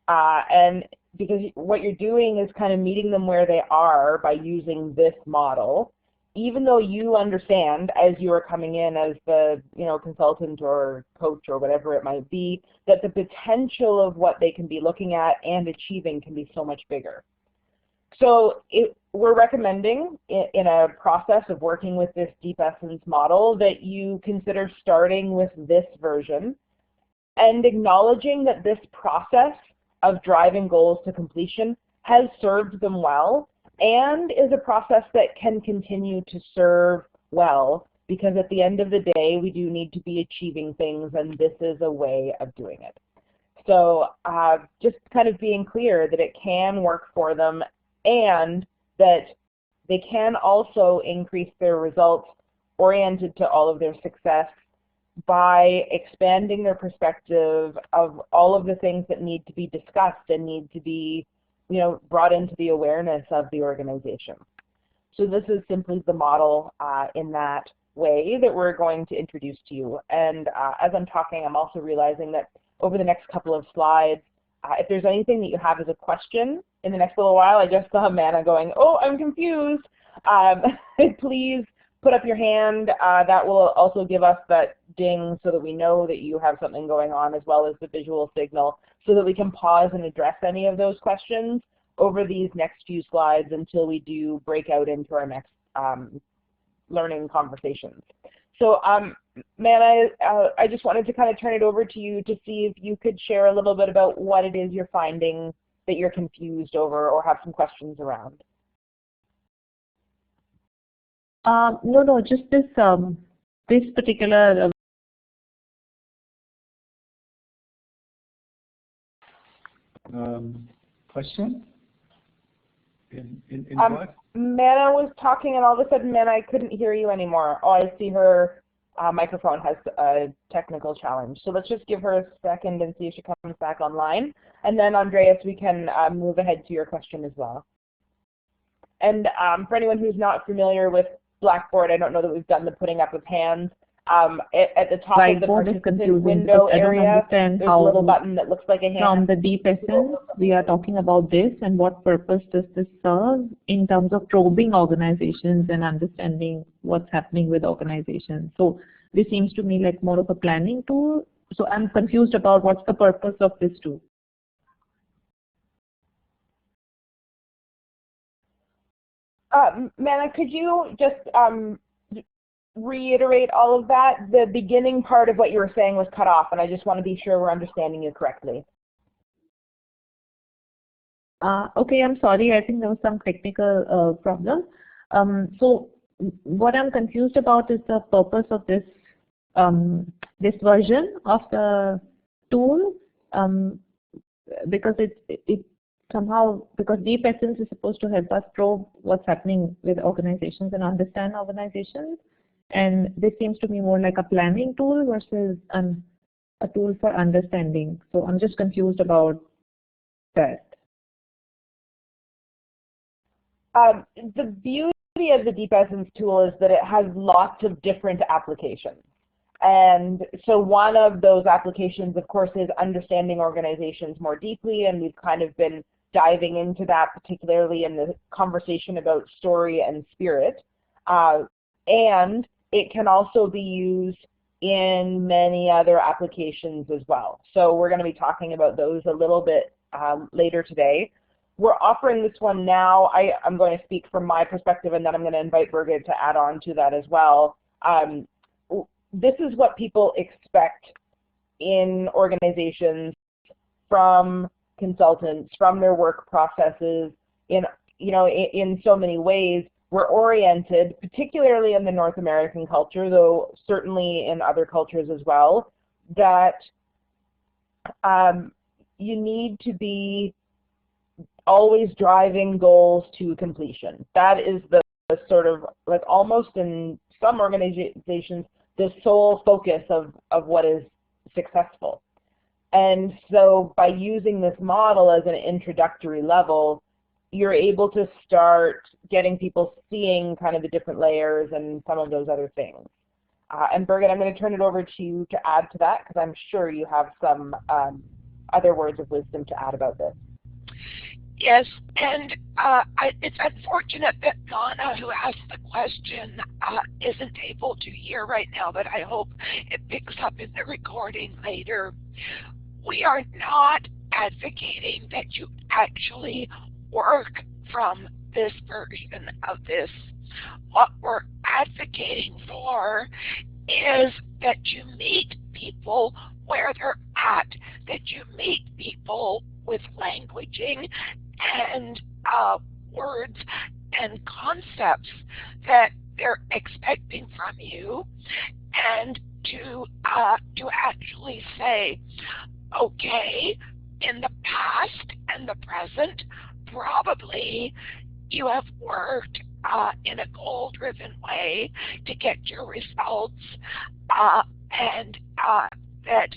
And because what you're doing is kind of meeting them where they are by using this model, even though you understand as you are coming in as the consultant or coach or whatever it might be, that the potential of what they can be looking at and achieving can be so much bigger. So we're recommending in a process of working with this Deep Essence model that you consider starting with this version and acknowledging that this process of driving goals to completion has served them well and is a process that can continue to serve well, because at the end of the day we do need to be achieving things, and this is a way of doing it. So just kind of being clear that it can work for them and that they can also increase their results oriented to all of their success by expanding their perspective of all of the things that need to be discussed and need to be, brought into the awareness of the organization. So this is simply the model in that way that we're going to introduce to you. And as I'm talking, I'm also realizing that over the next couple of slides, if there's anything that you have as a question in the next little while, I just saw Amanda going, oh, I'm confused. Please put up your hand. That will also give us that ding so that we know that you have something going on, as well as the visual signal, so that we can pause and address any of those questions over these next few slides until we do break out into our next learning conversations. So Manna, I just wanted to kind of turn it over to you to see if you could share a little bit about what it is you're finding that you're confused over or have some questions around. No, just this particular question? In what? Manna was talking, and all of a sudden, Manna, I couldn't hear you anymore. Oh, I see her microphone has a technical challenge. So let's just give her a second and see if she comes back online. And then, Andreas, we can move ahead to your question as well. And for anyone who's not familiar with Blackboard, I don't know that we've done the putting up of hands. At the top of the participant window area, there's a little button that looks like a hand. From the deep essence, we are talking about this and what purpose does this serve in terms of probing organizations and understanding what's happening with organizations. So this seems to me like more of a planning tool. So I'm confused about what's the purpose of this tool. Manna, could you just reiterate all of that? The beginning part of what you were saying was cut off, and I just want to be sure we're understanding you correctly. Okay, I'm sorry. I think there was some technical problem. So what I'm confused about is the purpose of this this version of the tool, because it somehow, because Deep Essence is supposed to help us probe what's happening with organizations and understand organizations. And this seems to me more like a planning tool versus a tool for understanding. So I'm just confused about that. The beauty of the Deep Essence tool is that it has lots of different applications. And so one of those applications, of course, is understanding organizations more deeply, and we've kind of been diving into that, particularly in the conversation about story and spirit. And it can also be used in many other applications as well. So we're going to be talking about those a little bit later today. We're offering this one now. I'm going to speak from my perspective, and then I'm going to invite Birgit to add on to that as well. This is what people expect in organizations from consultants, from their work processes. In so many ways, we're oriented, particularly in the North American culture, though certainly in other cultures as well, that you need to be always driving goals to completion. That is the sort of, like, almost in some organizations, the sole focus of what is successful. And so by using this model as an introductory level, you're able to start getting people seeing kind of the different layers and some of those other things. And Birgit, I'm going to turn it over to you to add to that, because I'm sure you have some other words of wisdom to add about this. Yes, and it's unfortunate that Manna, who asked the question, isn't able to hear right now, but I hope it picks up in the recording later. We are not advocating that you actually work from this version of this. What we're advocating for is that you meet people where they're at, that you meet people with languaging and words and concepts that they're expecting from you, and to actually say, okay, in the past and the present, probably you have worked in a goal-driven way to get your results, and that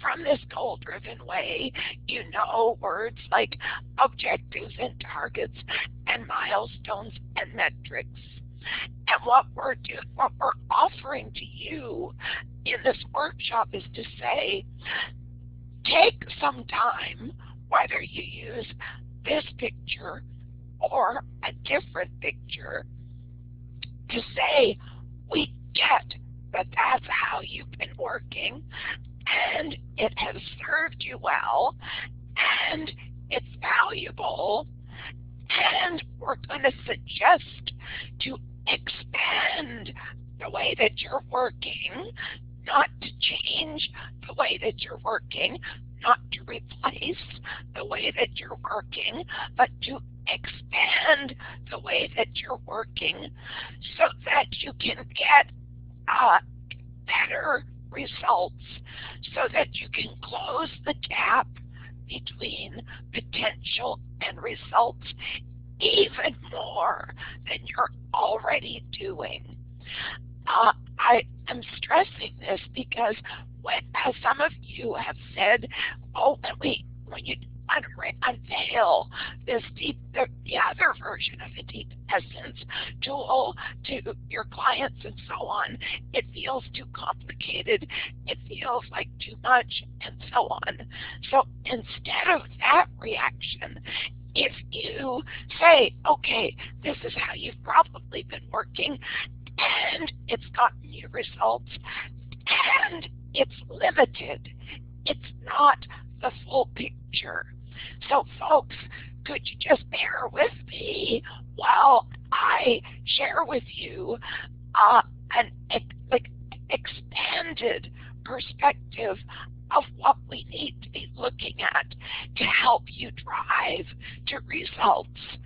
from this goal-driven way, you know words like objectives and targets and milestones and metrics. And what we're offering to you in this workshop is to say, take some time, whether you use this picture or a different picture, to say, we get that that's how you've been working, and it has served you well, and it's valuable, and we're going to suggest to expand the way that you're working, not to change the way that you're working, not to replace the way that you're working, but to expand the way that you're working so that you can get better results, so that you can close the gap between potential and results even more than you're already doing. I am stressing this because as some of you have said, oh, when you unveil this the other version of the Deep Essence tool to your clients and so on, it feels too complicated, it feels like too much, and so on. So instead of that reaction, if you say, okay, this is how you've probably been working, and it's gotten you results, and it's limited, it's not the full picture. So folks, could you just bear with me while I share with you an expanded perspective of what we need to be looking at to help you drive to results.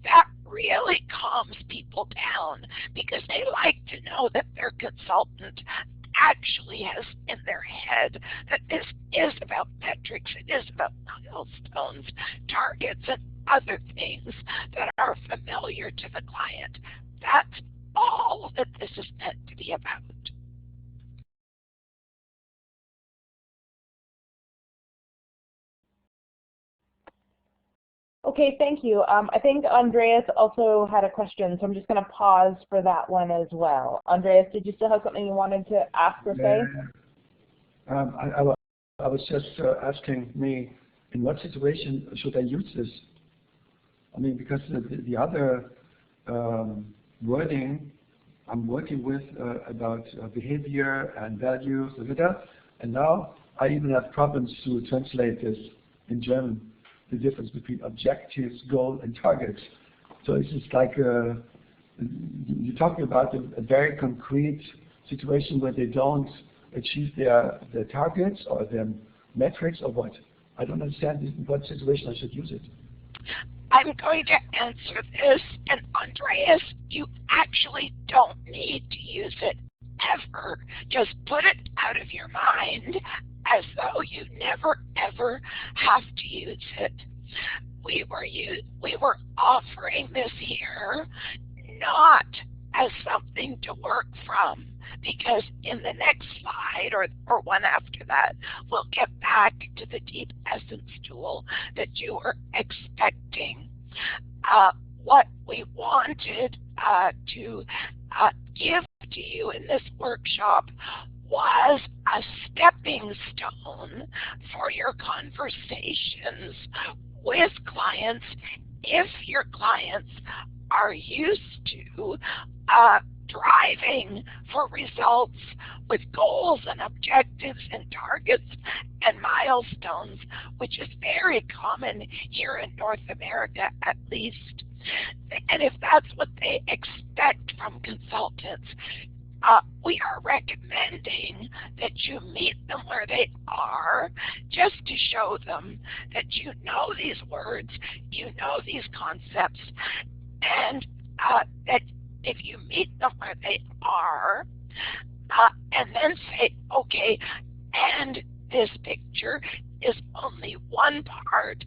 That really calms people down because they like to know that their consultant actually has in their head that this is about metrics, it is about milestones, targets, and other things that are familiar to the client. That's all that this is meant to be about. Okay, thank you. I think Andreas also had a question, so I'm just going to pause for that one as well. Andreas, did you still have something you wanted to ask or say? I was just asking me, in what situation should I use this? I mean, because the other wording I'm working with about behavior and values, and now I even have problems to translate this in German. The difference between objectives, goal, and targets. So it's just like you're talking about a very concrete situation where they don't achieve their targets or their metrics or what. I don't understand in what situation I should use it. I'm going to answer this, and Andreas, you actually don't need to use it ever. Just put it out of your mind as though you never ever have to use it. We were offering this here not as something to work from, because in the next slide or one after that, we'll get back to the Deep Essence tool that you were expecting. What we wanted to give to you in this workshop was a stepping stone for your conversations with clients if your clients are used to driving for results with goals and objectives and targets and milestones, which is very common here in North America at least. And if that's what they expect from consultants, we are recommending that you meet them where they are, just to show them that you know these words, you know these concepts, and that if you meet them where they are, and then say, okay, and this picture is only one part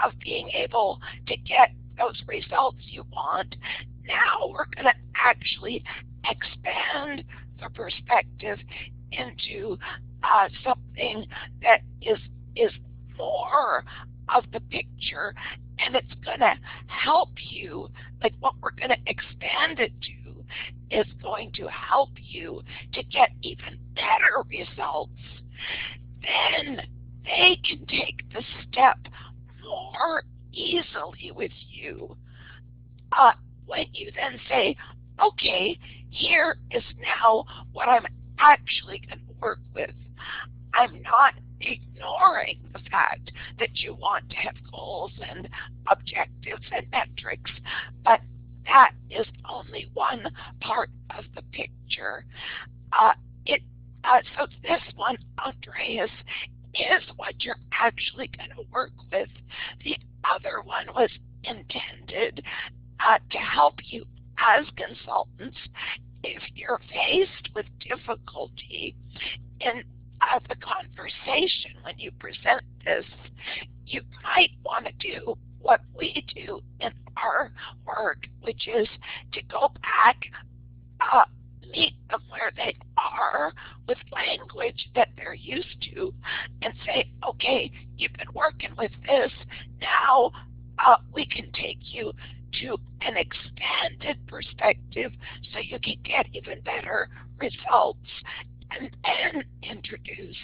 of being able to get those results you want. Now we're going to actually expand the perspective into something that is more of the picture, and it's going to help you. Like what we're going to expand it to is going to help you to get even better results. Then they can take the step more easily with you. When you then say, okay, here is now what I'm actually going to work with. I'm not ignoring the fact that you want to have goals and objectives and metrics, but that is only one part of the picture. So this one, Andreas, is what you're actually going to work with. The other one was intended to help you as consultants if you're faced with difficulty in the conversation when you present this. You might want to do what we do in our work, which is to go back, meet them where they are with language that they're used to, and say, okay, you've been working with this, now we can take you to an expanded perspective so you can get even better results, and then introduce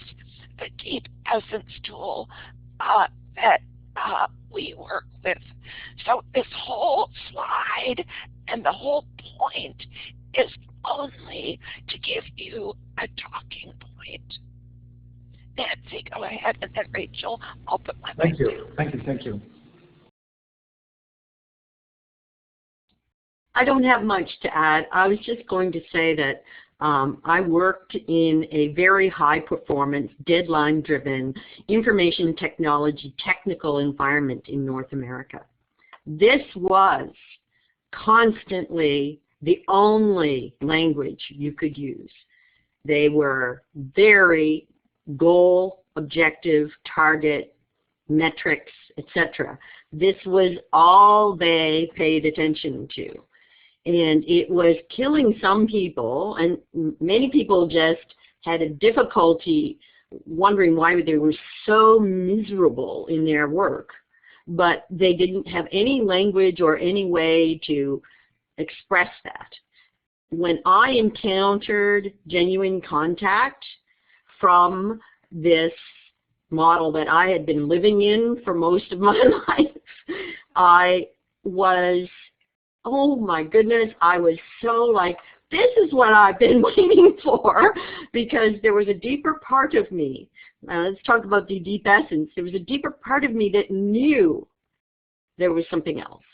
the Deep Essence tool that we work with. So this whole slide and the whole point is only to give you a talking point. Nancy, go ahead, and then Rachel, I'll put my mic down. Thank you. I don't have much to add. I was just going to say that I worked in a very high-performance, deadline-driven information technology technical environment in North America. This was constantly the only language you could use. They were very goal, objective, target, metrics, etc. This was all they paid attention to. And it was killing some people, and many people just had a difficulty wondering why they were so miserable in their work. But they didn't have any language or any way to express that. When I encountered genuine contact from this model that I had been living in for most of my life, I was, oh my goodness, I was so like, this is what I've been waiting for, because there was a deeper part of me. Let's talk about the deep essence. There was a deeper part of me that knew there was something else.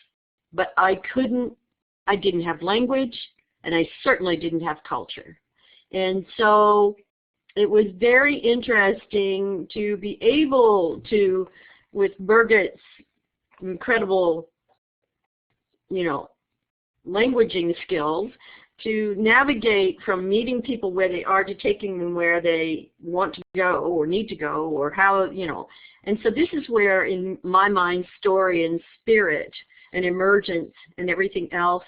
But I didn't have language, and I certainly didn't have culture. And so it was very interesting to be able to, with Birgit's incredible, languaging skills, to navigate from meeting people where they are to taking them where they want to go or need to go, or how, And so this is where, in my mind, story and spirit and emergence and everything else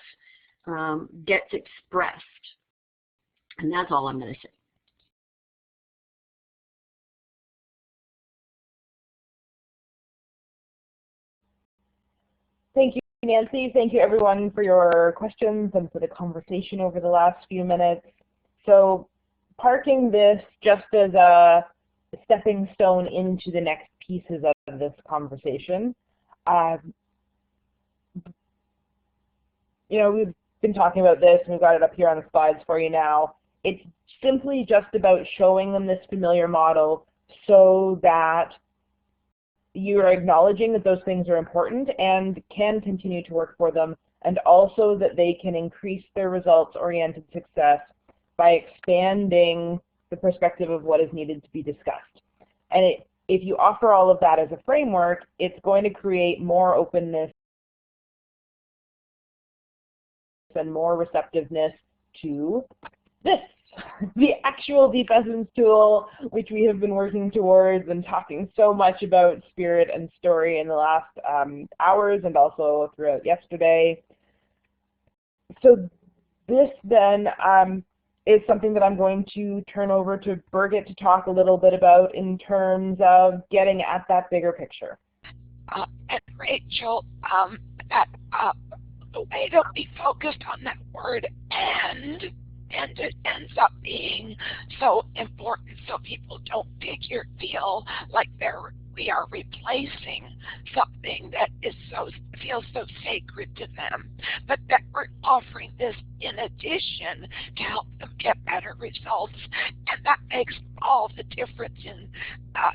gets expressed. And that's all I'm going to say. Thank you, Nancy. Thank you, everyone, for your questions and for the conversation over the last few minutes. So parking this just as a stepping stone into the next pieces of this conversation. We've been talking about this, and we've got it up here on the slides for you now. It's simply just about showing them this familiar model so that you are acknowledging that those things are important and can continue to work for them, and also that they can increase their results-oriented success by expanding the perspective of what is needed to be discussed. And if you offer all of that as a framework, it's going to create more openness and more receptiveness to this, the actual Deep Essence tool, which we have been working towards and talking so much about spirit and story in the last hours and also throughout yesterday. So this then is something that I'm going to turn over to Birgit to talk a little bit about in terms of getting at that bigger picture. And Rachel, the way that we focused on that word and it ends up being so important so people don't feel like they're we are replacing something that feels so sacred to them, but that we're offering this in addition to help them get better results. And that makes all the difference in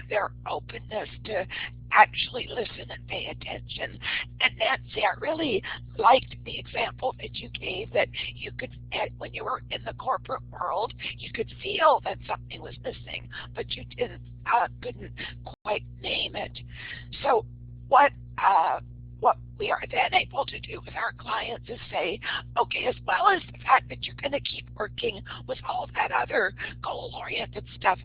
their openness to actually listen and pay attention. And Nancy, I really liked the example that you gave, that you could, when you were in the corporate world, you could feel that something was missing, but you couldn't quite name it. So what we are then able to do with our clients is say, okay, as well as the fact that you're going to keep working with all that other goal-oriented stuff,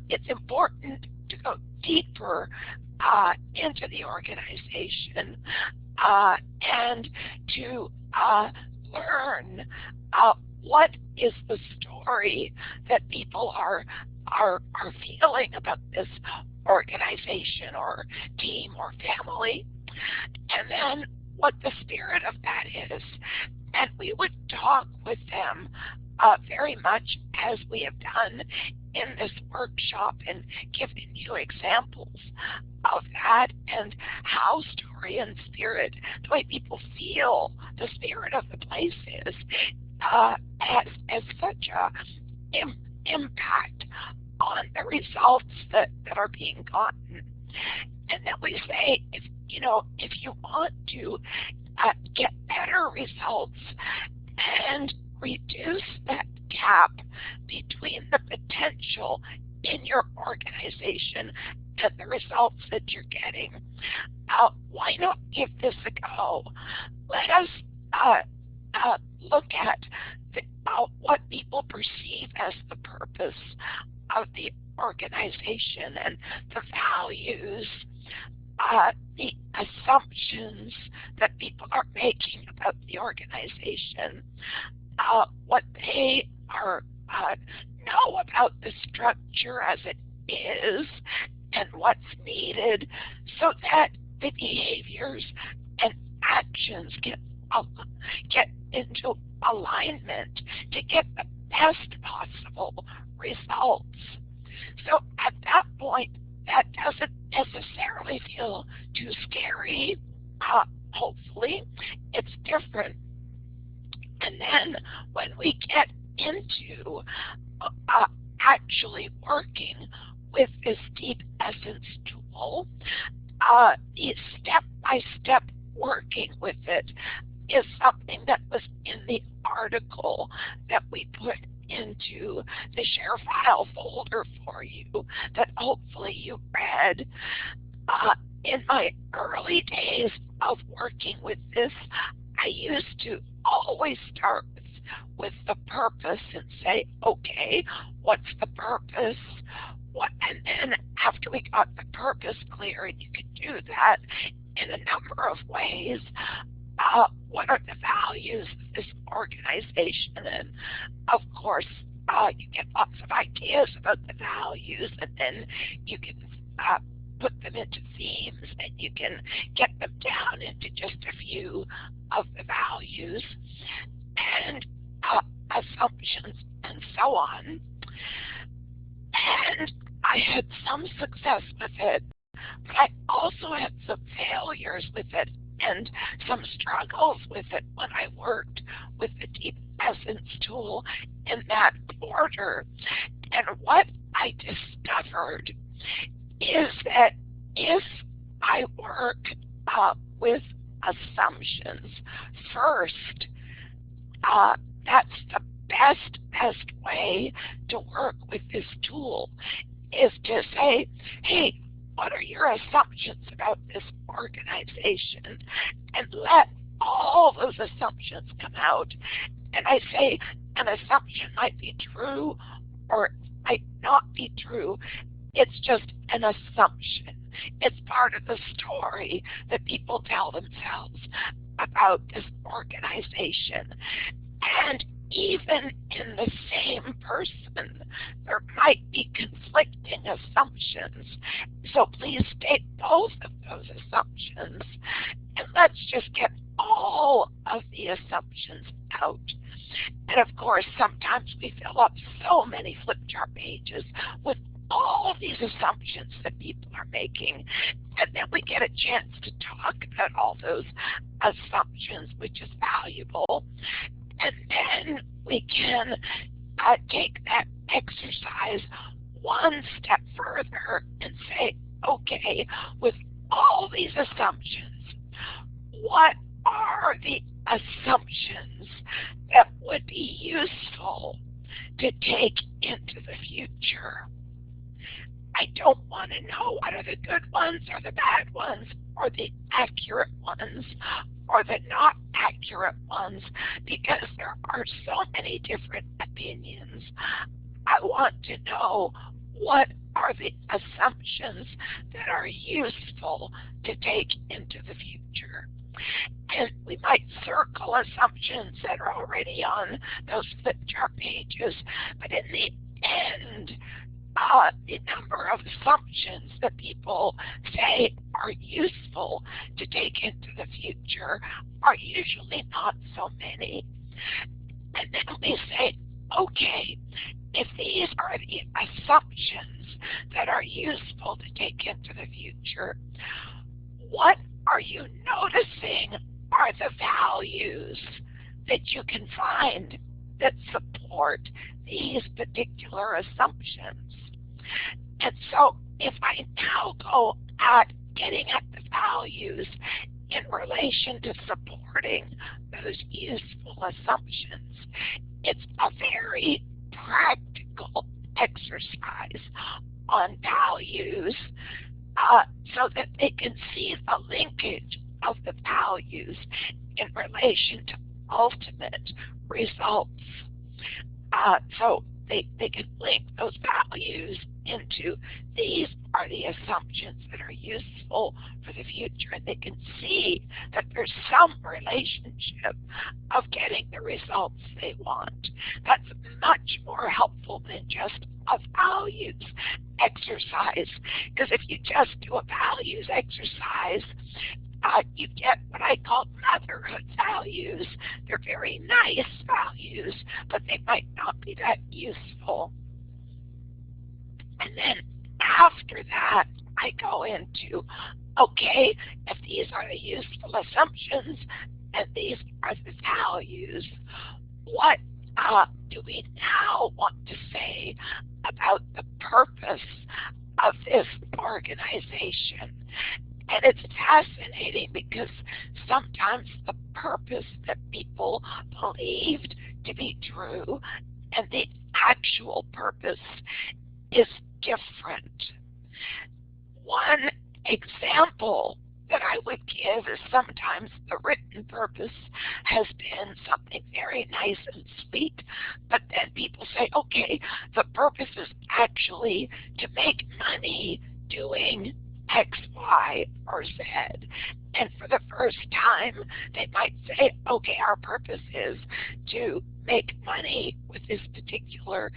it's important to go deeper into the organization and to learn what is the story that people are feeling about this organization or team or family, and then what the spirit of that is. And we would talk with them very much as we have done in this workshop and given you examples of that, and how story and spirit, the way people feel the spirit of the place is, has such a impact on the results that are being gotten. And then we say, if you want to get better results and reduce that gap between the potential in your organization and the results that you're getting, why not give this a go? Let us look at what people perceive as the purpose of the organization and the values, the assumptions that people are making about the organization, what they are know about the structure as it is, and what's needed, so that the behaviors and actions get into alignment to get the best possible results. So at that point, that doesn't necessarily feel too scary. Hopefully, it's different. And then when we get into actually working with this Deep Essence tool, the step-by-step working with it is something that was in the article that we put into the share file folder for you, that hopefully you read. In my early days of working with this, I used to always start with the purpose and say, okay, what's the purpose? And then after we got the purpose clear, and you can do that in a number of ways, what are the values of this organization? And of course, you get lots of ideas about the values, and then you can put them into themes, and you can get them down into just a few of the values and assumptions and so on. And I had some success with it, but I also had some failures with it and some struggles with it when I worked with the Deep Essence tool in that order. And what I discovered is that if I work with assumptions first, that's the best way to work with this tool, is to say, hey, what are your assumptions about this organization? And let all those assumptions come out. And I say an assumption might be true or it might not be true. It's just an assumption. It's part of the story that people tell themselves about this organization. And even in the same person, there might be conflicting assumptions. So please state both of those assumptions, and let's just get all of the assumptions out. And of course, sometimes we fill up so many flip chart pages with all of these assumptions that people are making, and then we get a chance to talk about all those assumptions, which is valuable. And then we can take that exercise one step further and say, okay, with all these assumptions, what are the assumptions that would be useful to take into the future? I don't want to know what are the good ones or the bad ones or the accurate ones or the not accurate ones, because there are so many different opinions. I want to know what are the assumptions that are useful to take into the future. And we might circle assumptions that are already on those flip chart pages, but in the end, the number of assumptions that people say are useful to take into the future are usually not so many. And then we say, okay, if these are the assumptions that are useful to take into the future, what are you noticing are the values that you can find that support these particular assumptions? And so if I now go at getting at the values in relation to supporting those useful assumptions, it's a very practical exercise on values so that they can see the linkage of the values in relation to ultimate results. So they can link those values into these are the assumptions that are useful for the future, and they can see that there's some relationship of getting the results they want. That's much more helpful than just a values exercise, because if you just do a values exercise, you get what I call motherhood values. They're very nice values, but they might not be that useful. And then after that, I go into, okay, if these are the useful assumptions and these are the values, what do we now want to say about the purpose of this organization? And it's fascinating because sometimes the purpose that people believed to be true and the actual purpose is different. One example that I would give is sometimes the written purpose has been something very nice and sweet, but then people say, okay, the purpose is actually to make money doing X, Y, or Z. And for the first time, they might say, okay, our purpose is to make money with this particular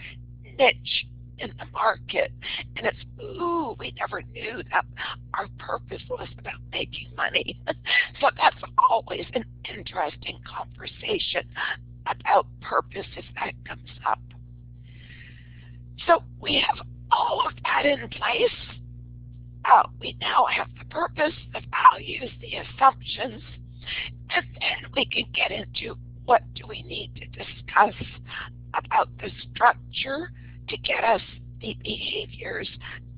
niche in the market. And it's, ooh, we never knew that our purpose was about making money. So that's always an interesting conversation about purpose if that comes up. So we have all of that in place. We now have the purpose, the values, the assumptions, and then we can get into what do we need to discuss about the structure to get us the behaviors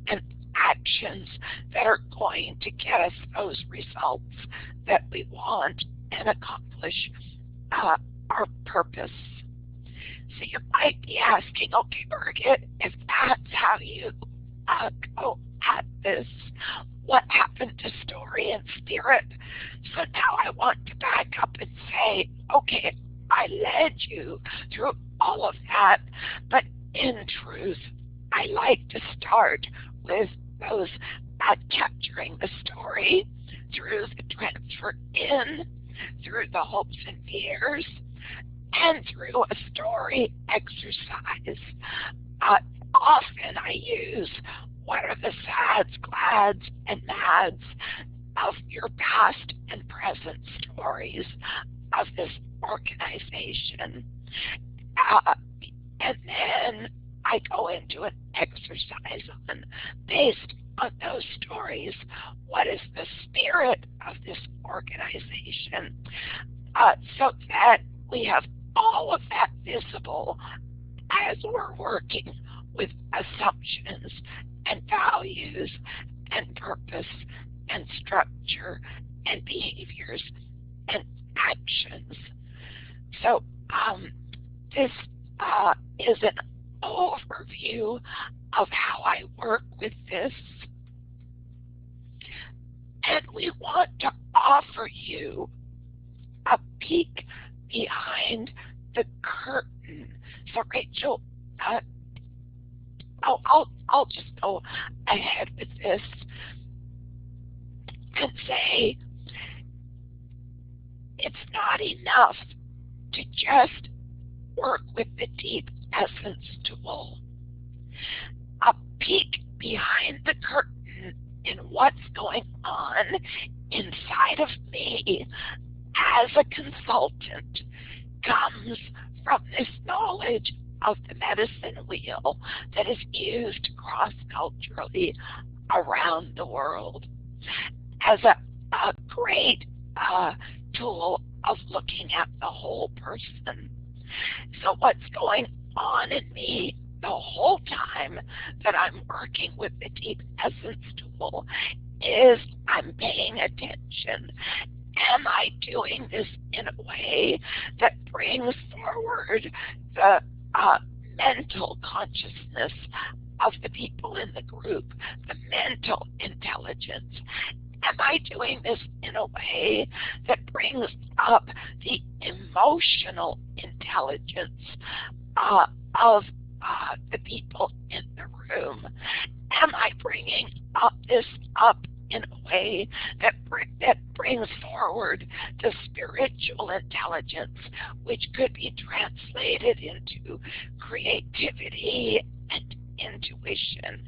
and actions that are going to get us those results that we want and accomplish our purpose. So you might be asking, okay, Birgit, if that's how you go at this, what happened to story and spirit? So now I want to back up and say, okay, I led you through all of that, but in truth, I like to start with those capturing the story through the transfer in, through the hopes and fears, and through a story exercise. Often I use what are the sads, glads, and mads of your past and present stories of this organization. And then I go into an exercise based on those stories. What is the spirit of this organization? So that we have all of that visible as we're working with assumptions and values and purpose and structure and behaviors and actions. So this is an overview of how I work with this. And we want to offer you a peek behind the curtain. So Rachel, I'll just go ahead with this and say it's not enough to just work with the Deep Essence tool. A peek behind the curtain in what's going on inside of me as a consultant comes from this knowledge of the medicine wheel that is used cross-culturally around the world as a great tool of looking at the whole person. So what's going on in me the whole time that I'm working with the Deep Essence tool is I'm paying attention. Am I doing this in a way that brings forward the mental consciousness of the people in the group, the mental intelligence? Am I doing this in a way that brings up the emotional intelligence of the people in the room? Am I bringing this up in a way that brings forward the spiritual intelligence, which could be translated into creativity and intuition?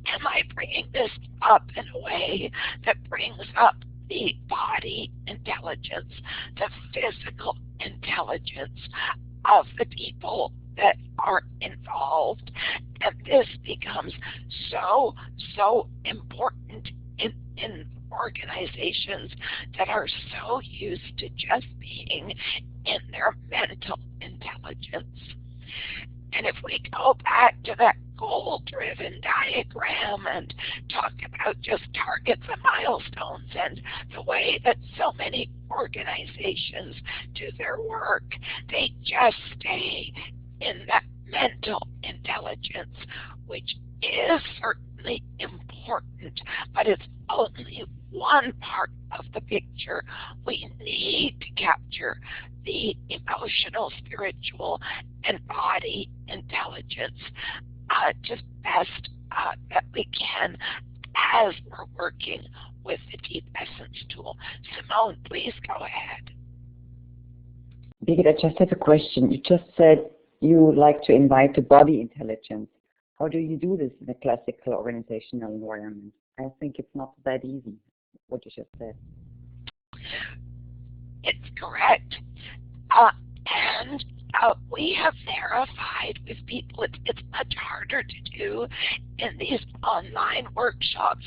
Am I bringing this up in a way that brings up the body intelligence, the physical intelligence of the people that are involved? And this becomes so important in organizations that are so used to just being in their mental intelligence. And if we go back to that goal-driven diagram and talk about just targets and milestones and the way that so many organizations do their work, they just stay in that mental intelligence, which is certainly important, but it's only one part of the picture. We need to capture the emotional, spiritual, and body intelligence just best that we can as we're working with the Deep Essence tool. Simone, please go ahead. Birgit, I just have a question. You just said you like to invite the body intelligence. How do you do this in a classical organizational environment? I think it's not that easy, what you just said. It's correct. And we have verified with people, it's much harder to do in these online workshops,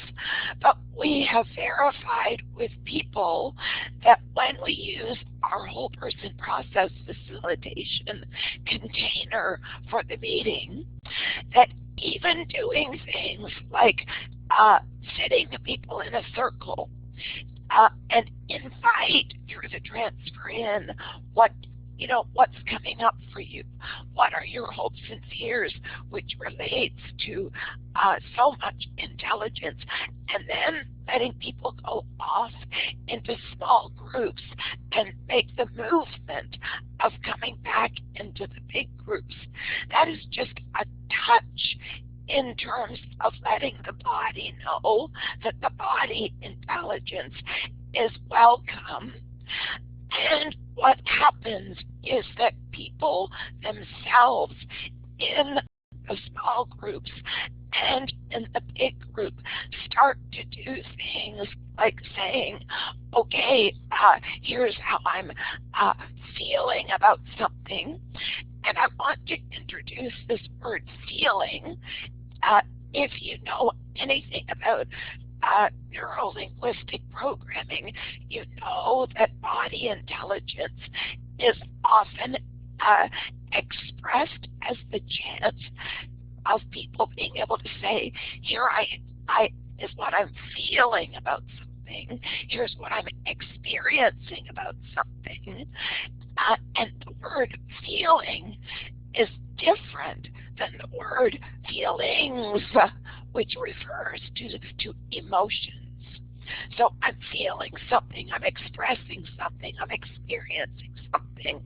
but we have verified with people that when we use our whole person process facilitation container for the meeting, that even doing things like sitting people in a circle and invite through the transfer in what's coming up for you. What are your hopes and fears, which relates to so much intelligence, and then letting people go off into small groups and make the movement of coming back into the big groups. That is just a touch in terms of letting the body know that the body intelligence is welcome. And what happens is that people themselves in the small groups and in the big group, start to do things like saying, okay, here's how I'm feeling about something, and I want to introduce this word feeling. If you know anything about neuro-linguistic programming, you know that body intelligence is often expressed as the chance of people being able to say, here I is what I'm feeling about something, here's what I'm experiencing about something. And the word feeling is different than the word feelings, which refers to emotions. So I'm feeling something, I'm expressing something, I'm experiencing something.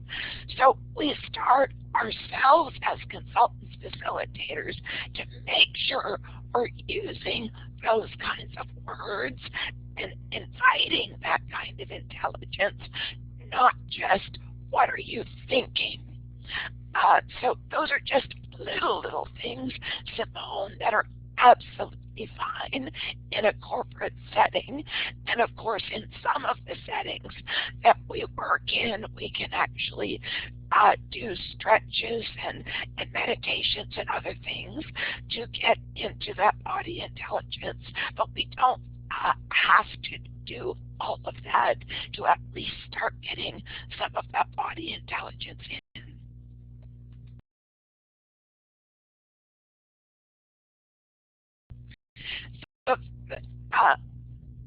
So we start ourselves as consultants, facilitators, to make sure we're using those kinds of words and inviting that kind of intelligence, not just what are you thinking. So those are just little things, Simone, that are absolutely fine in a corporate setting. And of course, in some of the settings that we work in, we can actually do stretches and meditations and other things to get into that body intelligence. But we don't have to do all of that to at least start getting some of that body intelligence in.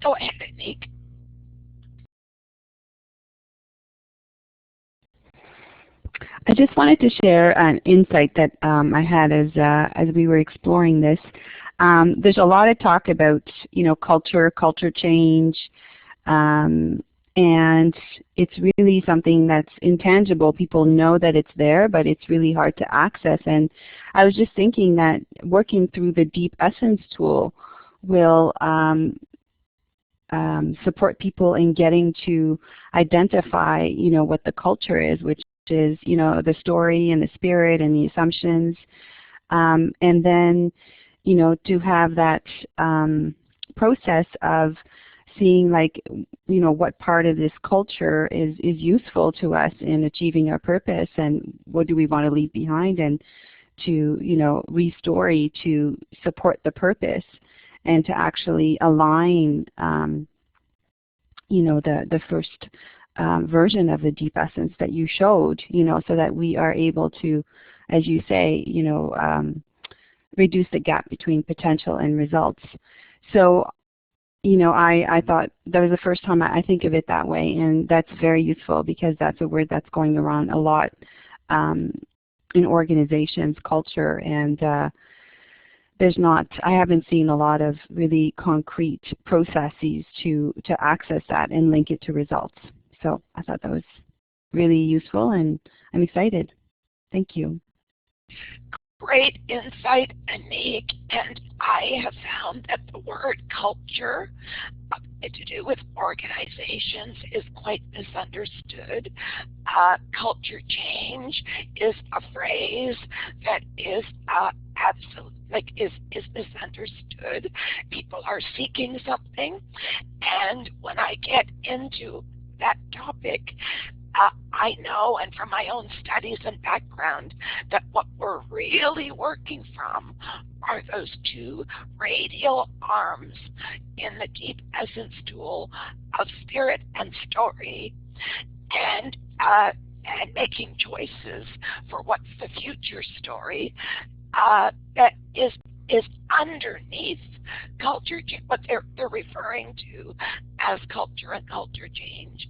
Go ahead, Anik. I just wanted to share an insight that I had as we were exploring this. There's a lot of talk about, culture change, and it's really something that's intangible. People know that it's there, but it's really hard to access. And I was just thinking that working through the Deep Essence tool will support people in getting to identify, what the culture is, which is, the story and the spirit and the assumptions, and then, to have that process of seeing, what part of this culture is useful to us in achieving our purpose, and what do we want to leave behind, and to, restory to support the purpose, and to actually align, the first version of the Deep Essence that you showed, so that we are able to, as you say, reduce the gap between potential and results. So, I thought that was the first time I think of it that way, and that's very useful because that's a word that's going around a lot in organizations, culture, and I haven't seen a lot of really concrete processes to access that and link it to results. So I thought that was really useful, and I'm excited. Thank you. Great insight, Anik, and I have found that the word culture to do with organizations is quite misunderstood. Culture change is a phrase that is is misunderstood. People are seeking something, and when I get into that topic, I know, and from my own studies and background, that what we're really working from are those two radial arms in the Deep Essence tool of spirit and story, and making choices for what's the future story that is underneath culture, what they're referring to as culture and culture change.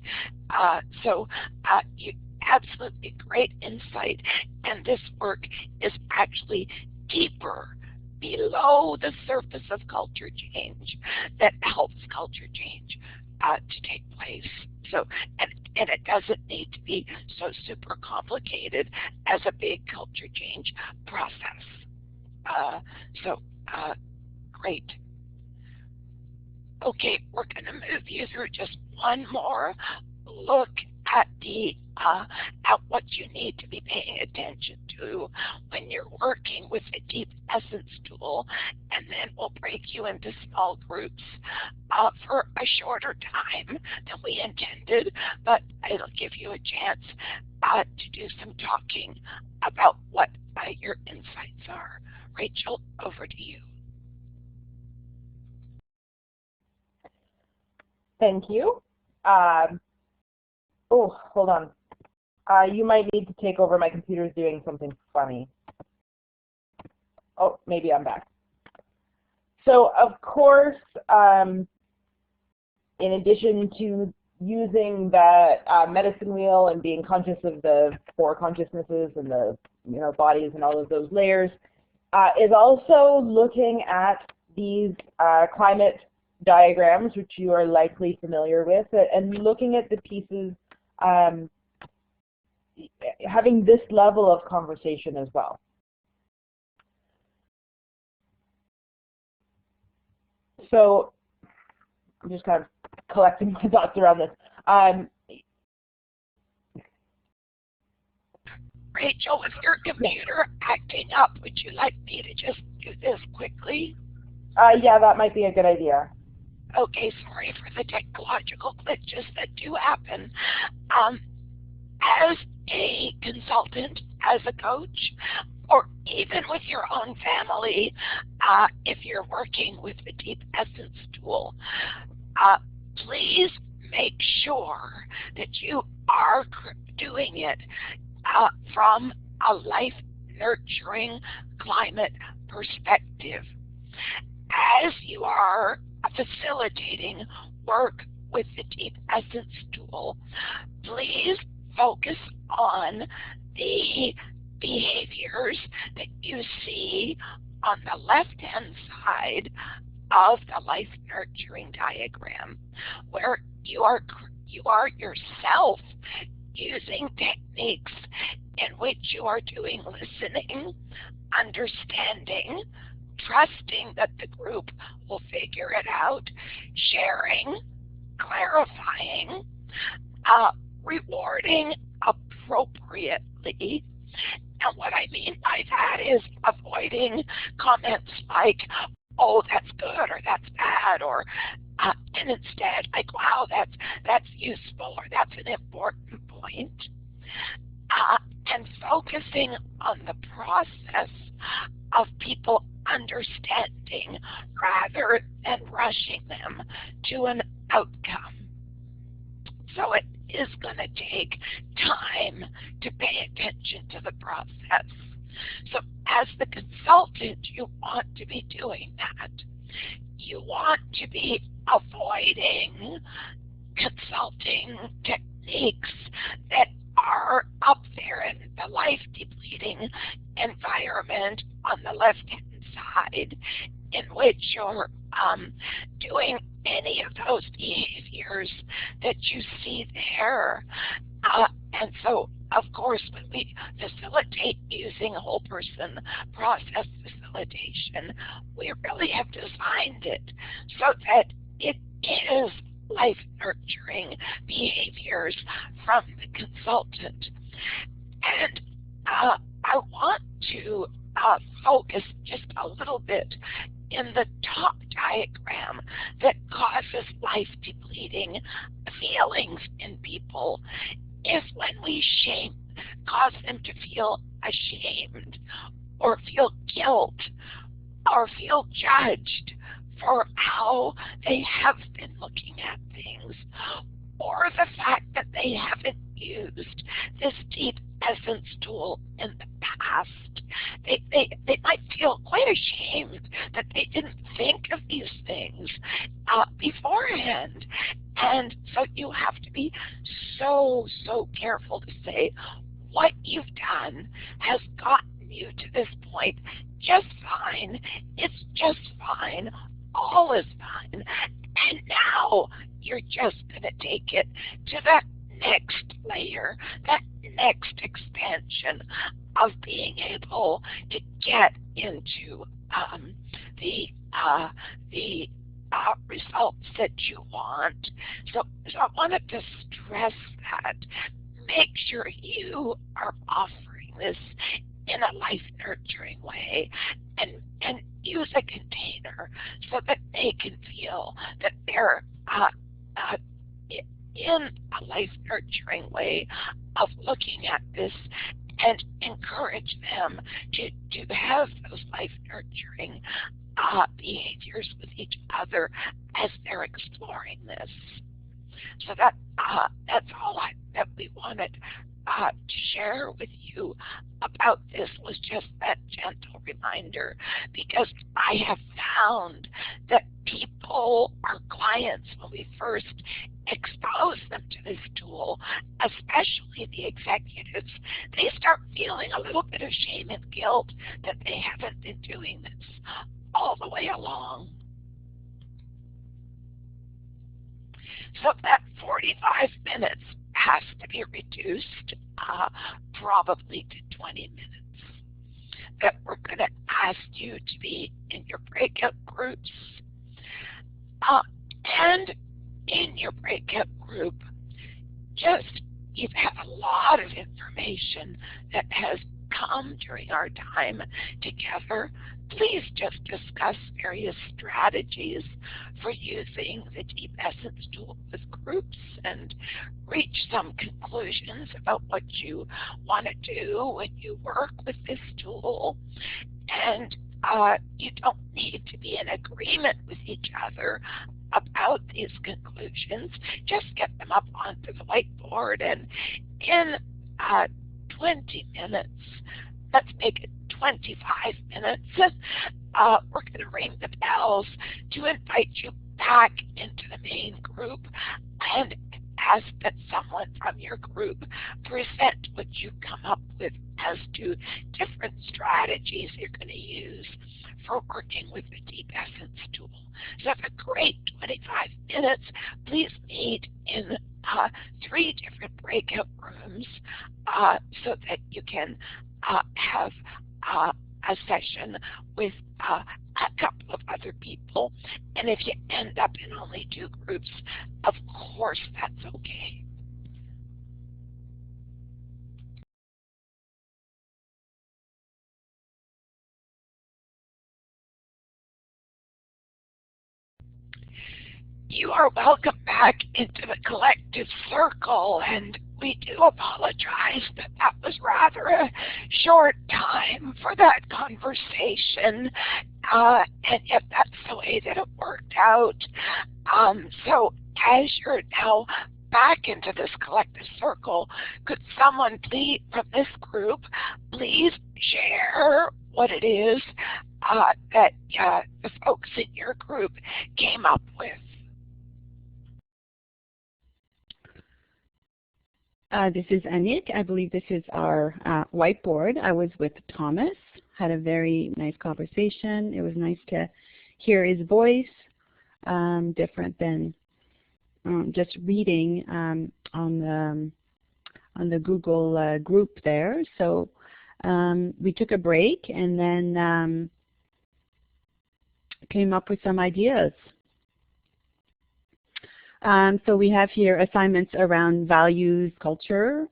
You absolutely great insight, and this work is actually deeper below the surface of culture change that helps culture change to take place. So, and it doesn't need to be so super complicated as a big culture change process. Great. Okay, we're going to move you through just one more look at what you need to be paying attention to when you're working with the Deep Essence tool, and then we'll break you into small groups for a shorter time than we intended, but it'll give you a chance to do some talking about what your insights are. Rachel, over to you. Thank you. Oh, hold on. You might need to take over. My computer's doing something funny. Oh, maybe I'm back. So, of course, in addition to using that medicine wheel and being conscious of the four consciousnesses and the bodies and all of those layers, is also looking at these climate diagrams, which you are likely familiar with, and looking at the pieces, having this level of conversation as well. So I'm just kind of collecting my thoughts around this. Rachel, with your computer acting up, would you like me to just do this quickly? Yeah, that might be a good idea. Okay, sorry for the technological glitches that do happen. As a consultant, as a coach, or even with your own family, if you're working with the Deep Essence tool, please make sure that you are doing it from a life-nurturing climate perspective. As you are facilitating work with the Deep Essence tool, please focus on the behaviors that you see on the left-hand side of the life nurturing diagram, where you are yourself using techniques in which you are doing listening, understanding, trusting that the group will figure it out, sharing, clarifying, rewarding appropriately. And what I mean by that is avoiding comments like, oh, that's good, or that's bad, or and instead like, wow, that's useful, or that's an important point. And focusing on the process of people understanding rather than rushing them to an outcome. So it is going to take time to pay attention to the process. So as the consultant, you want to be doing that. You want to be avoiding consulting techniques that are up there in the life-depleting environment on the left-hand side, in which you're doing any of those behaviors that you see there. And so, of course, when we facilitate using whole person process facilitation, we really have designed it so that it is life nurturing behaviors from the consultant. And I want to focus just a little bit in the top diagram that causes life depleting feelings in people. If when we cause them to feel ashamed, or feel guilt, or feel judged for how they have been looking at things, or the fact that they haven't used this Deep Essence tool in the past. They might feel quite ashamed that they didn't think of these things beforehand. And so you have to be so careful to say what you've done has gotten you to this point just fine. It's just fine. All is fine. And now you're just going to take it to that next layer, that next expansion of being able to get into the results that you want. So I wanted to stress that. Make sure you are offering this in a life-nurturing way, and use a container so that they can feel that they're in a life-nurturing way of looking at this, and encourage them to have those life-nurturing behaviors with each other as they're exploring this. So that's all that we wanted to share with you about this, was just that gentle reminder, because I have found that people, our clients, when we first expose them to this tool, especially the executives, they start feeling a little bit of shame and guilt that they haven't been doing this all the way along. So that 45 minutes has to be reduced probably to 20 minutes. That we're going to ask you to be in your breakout groups. And in your breakout group, you've had a lot of information that has come during our time together. Please just discuss various strategies for using the Deep Essence tool with groups and reach some conclusions about what you want to do when you work with this tool. And you don't need to be in agreement with each other about these conclusions. Just get them up onto the whiteboard, and in 20 minutes, let's make it 25 minutes, we're going to ring the bells to invite you back into the main group and ask that someone from your group present what you come up with as to different strategies you're going to use for working with the Deep Essence tool. So have a great 25 minutes. Please meet in 3 different breakout rooms so that you can have a session with a couple of other people. And if you end up in only 2 groups, of course that's okay. You are welcome back into the collective circle, and we do apologize that that was rather a short time for that conversation, and yet that's the way that it worked out. So as you're now back into this collective circle, could someone please, from this group, please share what it is that the folks in your group came up with? This is Anik. I believe this is our whiteboard. I was with Thomas, had a very nice conversation. It was nice to hear his voice, different than just reading on the Google group there. So we took a break and then came up with some ideas. So we have here assignments around values, culture,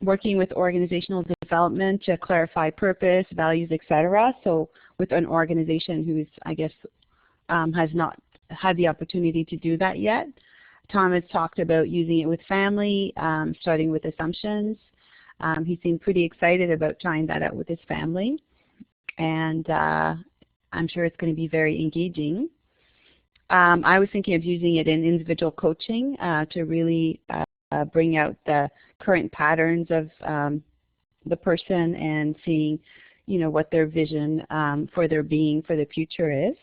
working with organizational development to clarify purpose, values, etc. So with an organization who's, I guess, has not had the opportunity to do that yet. Thomas talked about using it with family, starting with assumptions. He seemed pretty excited about trying that out with his family. And I'm sure it's going to be very engaging. I was thinking of using it in individual coaching to really bring out the current patterns of the person and seeing, what their vision for their being for the future is.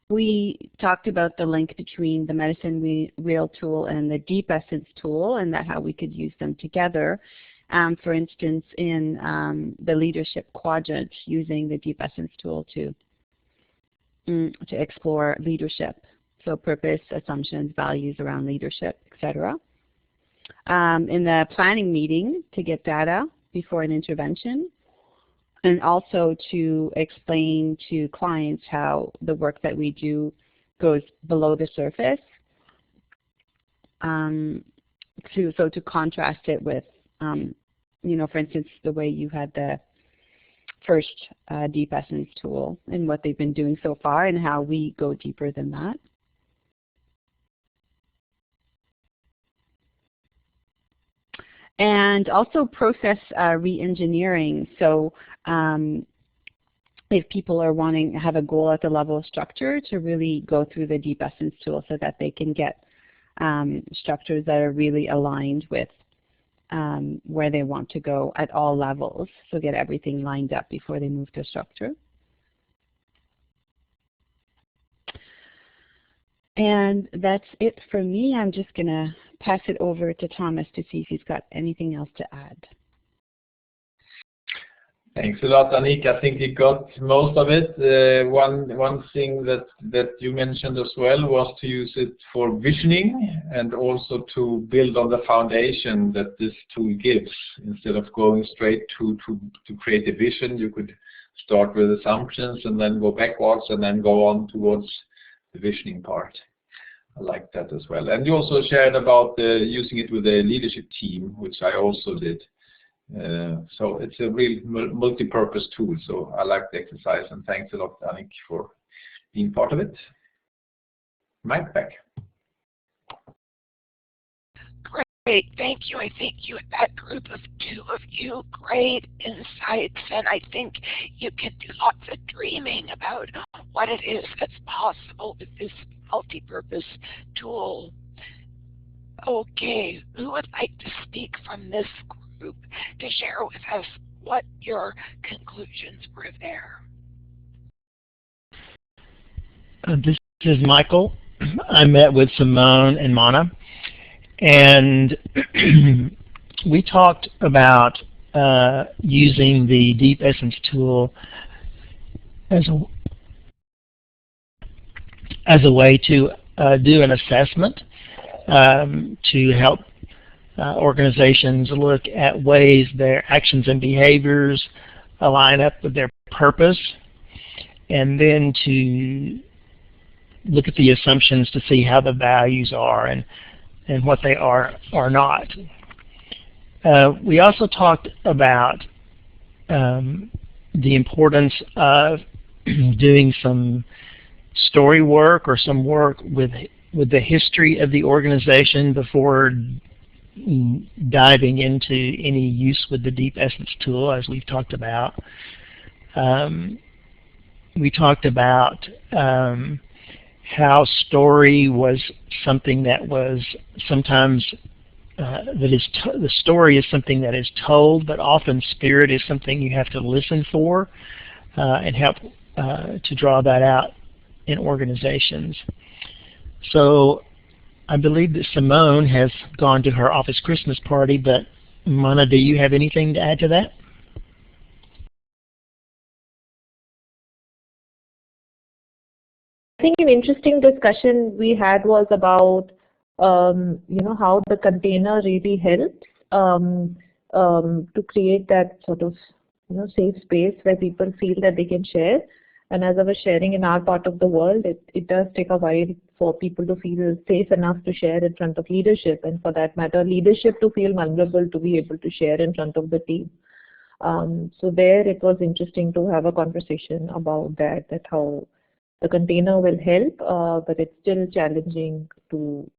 We talked about the link between the Medicine Wheel tool and the Deep Essence tool, and that how we could use them together. For instance, in the leadership quadrant, using the Deep Essence tool to explore leadership, so purpose, assumptions, values around leadership, etc. In the planning meeting, to get data before an intervention, and also to explain to clients how the work that we do goes below the surface. To contrast it with, you know, for instance, the way you had the first Deep Essence tool and what they've been doing so far and how we go deeper than that. And also process re-engineering. So if people are wanting to have a goal at the level of structure, to really go through the Deep Essence tool so that they can get structures that are really aligned with where they want to go at all levels. So get everything lined up before they move to structure. And that's it for me. I'm just going to pass it over to Thomas to see if he's got anything else to add. Thanks a lot, Annick. I think you got most of it. One thing that you mentioned as well was to use it for visioning and also to build on the foundation that this tool gives. Instead of going straight to create a vision, you could start with assumptions and then go backwards and then go on towards the visioning part. I like that as well. And you also shared about using it with a leadership team, which I also did. So it's a real multi-purpose tool. So I like the exercise, and thanks a lot, Annick, for being part of it. Mike back. Great, thank you. I think you and that group of two of you, great insights, and I think you can do lots of dreaming about what it is that's possible with this multi-purpose tool. Okay, who would like to speak from this group to share with us what your conclusions were there? This is Michael. I met with Simone and Mana, and we talked about using the Deep Essence tool as a way to do an assessment to help organizations look at ways their actions and behaviors align up with their purpose, and then to look at the assumptions to see how the values are and what they are or not. We also talked about the importance of doing some story work or some work with the history of the organization before diving into any use with the Deep Essence tool, as we've talked about. We talked about how story was something that was sometimes the story is something that is told, but often spirit is something you have to listen for and help to draw that out in organizations. So I believe that Simone has gone to her office Christmas party, but Mana, do you have anything to add to that? I think an interesting discussion we had was about you know, how the container really helps to create that sort of, you know, safe space where people feel that they can share. And as I was sharing, in our part of the world, it does take a while for people to feel safe enough to share in front of leadership, and for that matter, leadership to feel vulnerable to be able to share in front of the team. So there it was interesting to have a conversation about that how the container will help, but it's still challenging to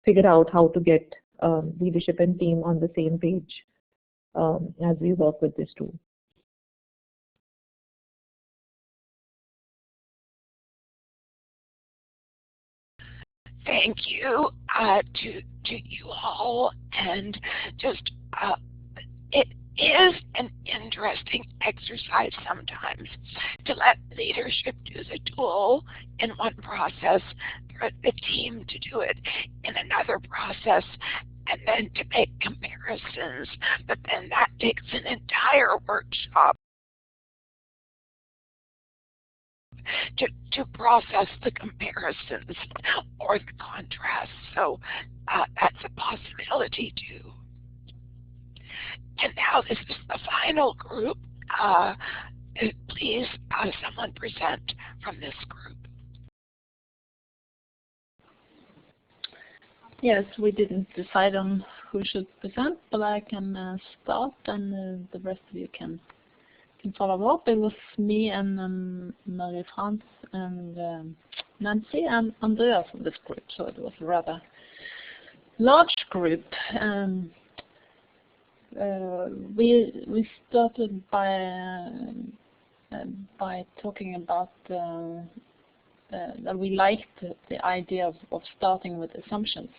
figure out how to get leadership and team on the same page as we work with this tool. Thank you to you all, and just it is an interesting exercise sometimes to let leadership do the tool in one process, for the team to do it in another process, and then to make comparisons. But then that takes an entire workshop to process the comparisons or the contrasts. So that's a possibility too. And now this is the final group, Please have someone present from this group. Yes, we didn't decide on who should present, but I can start, and the rest of you can follow up. It was me and Marie-France and Nancy and Andrea from this group, so it was a rather large group. We started by talking about that we liked the idea of starting with assumptions.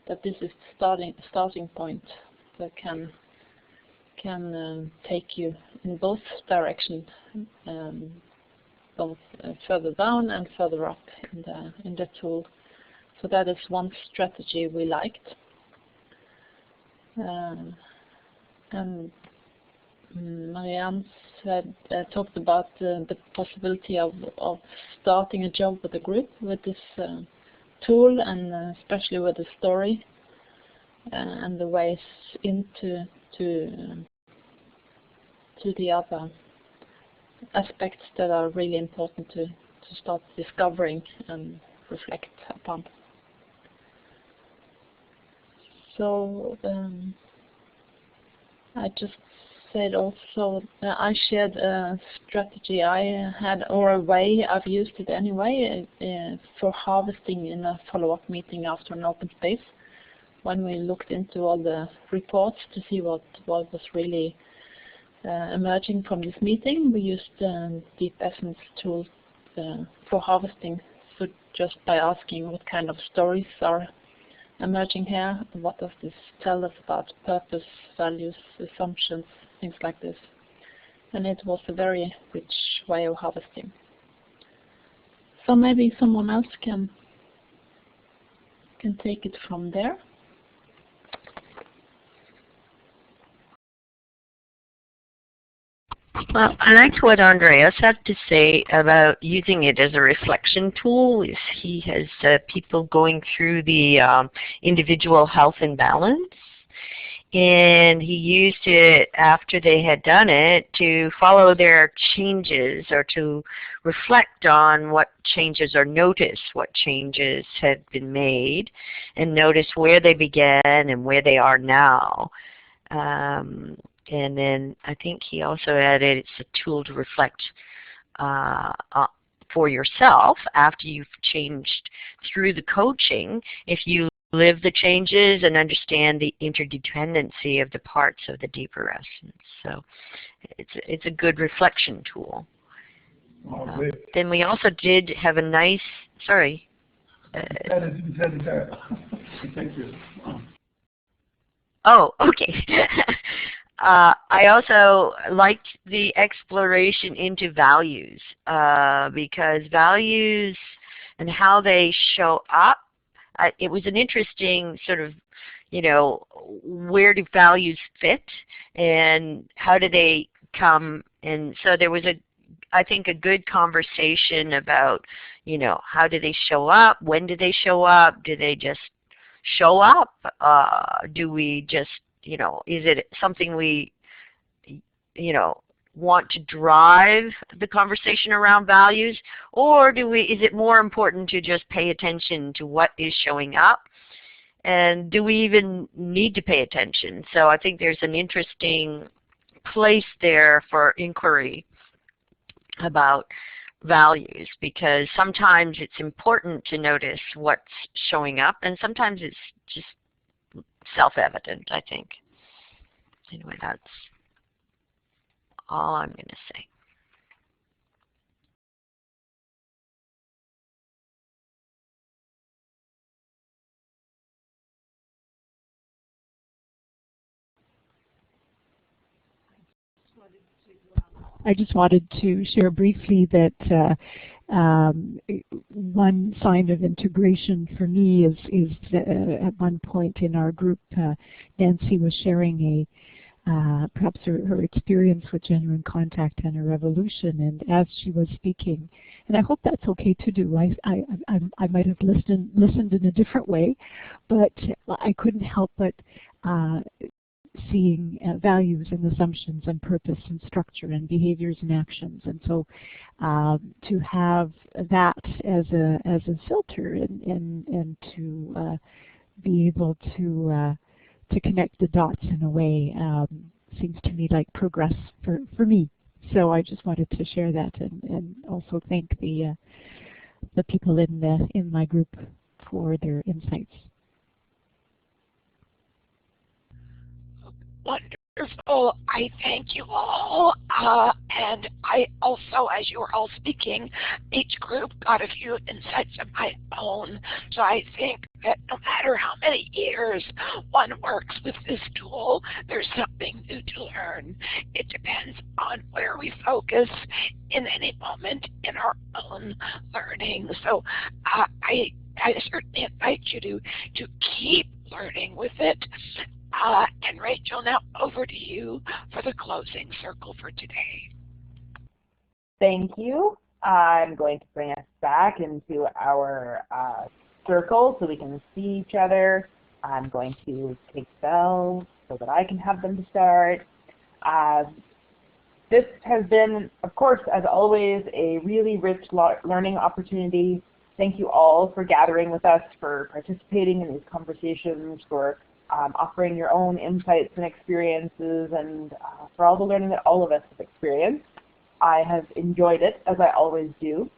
That this is starting point that can take you in both directions, both further down and further up in the tool. So that is one strategy we liked. And Marianne talked about the possibility of starting a job with a group with this tool, and especially with the story and the ways into the other aspects that are really important to start discovering and reflect upon. So I just said also that I shared a strategy I had, or a way I've used it anyway, for harvesting in a follow-up meeting after an open space, when we looked into all the reports to see what was really emerging from this meeting. We used Deep Essence tool for harvesting, so just by asking what kind of stories are emerging here, what does this tell us about purpose, values, assumptions, things like this. And it was a very rich way of harvesting. So maybe someone else can take it from there. Well, I liked what Andreas had to say about using it as a reflection tool. He has people going through the individual health and balance, and he used it after they had done it to follow their changes, or to reflect on what changes, or notice what changes had been made, and notice where they began and where they are now. And then I think he also added it's a tool to reflect for yourself after you've changed through the coaching, if you live the changes and understand the interdependency of the parts of the deeper essence. So it's a good reflection tool. Then we also did have a nice, sorry. Thank you. Oh, okay. I also liked the exploration into values, because values and how they show up, it was an interesting sort of, where do values fit and how do they come? And so there was I think a good conversation about, how do they show up? When do they show up? Do they just show up? Do we just, is it something we, want to drive the conversation around values? Or is it more important to just pay attention to what is showing up? And do we even need to pay attention? So I think there's an interesting place there for inquiry about values, because sometimes it's important to notice what's showing up, and sometimes it's just self-evident, I think. Anyway, that's all I'm going to say. I just wanted to share briefly that one sign of integration for me is at one point in our group, Nancy was sharing perhaps her experience with genuine contact and her evolution, and as she was speaking, and I hope that's okay to do. I might have listened in a different way, but I couldn't help but seeing values and assumptions and purpose and structure and behaviors and actions. And so to have that as a filter and to be able to connect the dots in a way seems to me like progress for me. So I just wanted to share that and also thank the people in my group for their insights. Wonderful. I thank you all. And I also, as you were all speaking, each group got a few insights of my own. So I think that no matter how many years one works with this tool, there's something new to learn. It depends on where we focus in any moment in our own learning. So I certainly invite you to keep learning with it. And Rachel, now over to you for the closing circle for today. Thank you. I'm going to bring us back into our circle so we can see each other. I'm going to take bells so that I can have them to start. This has been, of course, as always, a really rich learning opportunity. Thank you all for gathering with us, for participating in these conversations, for offering your own insights and experiences, and for all the learning that all of us have experienced. I have enjoyed it, as I always do.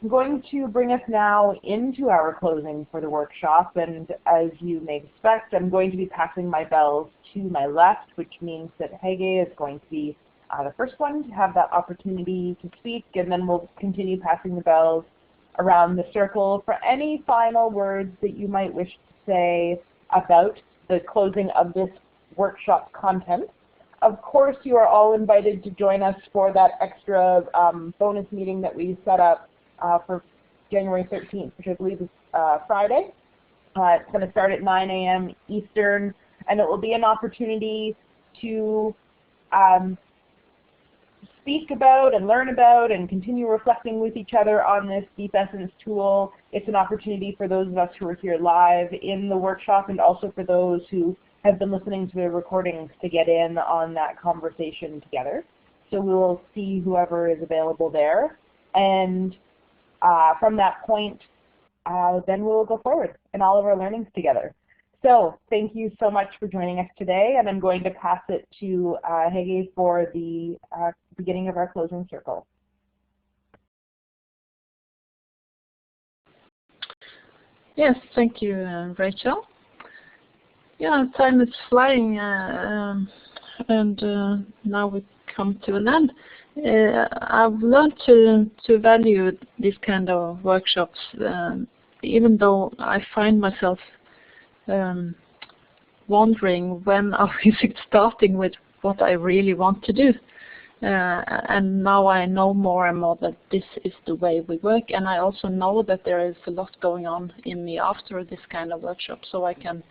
I'm going to bring us now into our closing for the workshop, and as you may expect, I'm going to be passing my bells to my left, which means that Hege is going to be the first one to have that opportunity to speak, and then we'll continue passing the bells around the circle for any final words that you might wish to say about the closing of this workshop content. Of course, you are all invited to join us for that extra bonus meeting that we set up for January 13th, which I believe is Friday. It's going to start at 9 a.m. Eastern, and it will be an opportunity to speak about and learn about and continue reflecting with each other on this Deep Essence tool. It's an opportunity for those of us who are here live in the workshop, and also for those who have been listening to the recordings to get in on that conversation together. So we will see whoever is available there. And from that point, then we'll go forward in all of our learnings together. So thank you so much for joining us today, and I'm going to pass it to Hege for the beginning of our closing circle. Yes, thank you, Rachel. Yeah, time is flying, and now we come to an end. I've learned to value these kind of workshops, even though I find myself wondering when are we starting with what I really want to do. And now I know more and more that this is the way we work, and I also know that there is a lot going on in me after this kind of workshop, so I can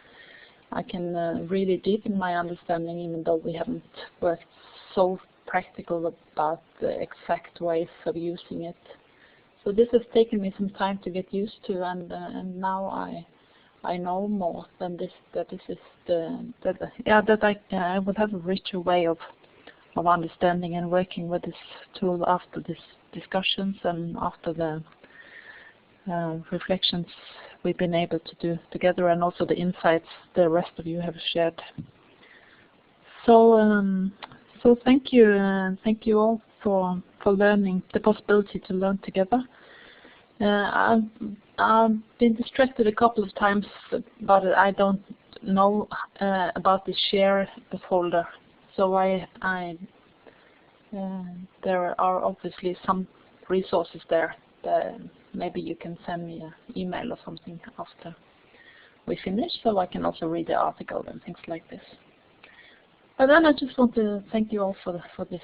really deepen my understanding, even though we haven't worked so practical about the exact ways of using it. So this has taken me some time to get used to, and now I know more than this, that this is that I would have a richer way of understanding and working with this tool after these discussions and after the reflections we've been able to do together, and also the insights the rest of you have shared. So so thank you all for learning, the possibility to learn together. I've been distracted a couple of times, but I don't know about the share folder. So there are obviously some resources there. Maybe you can send me an email or something after we finish, so I can also read the article and things like this. But then I just want to thank you all for this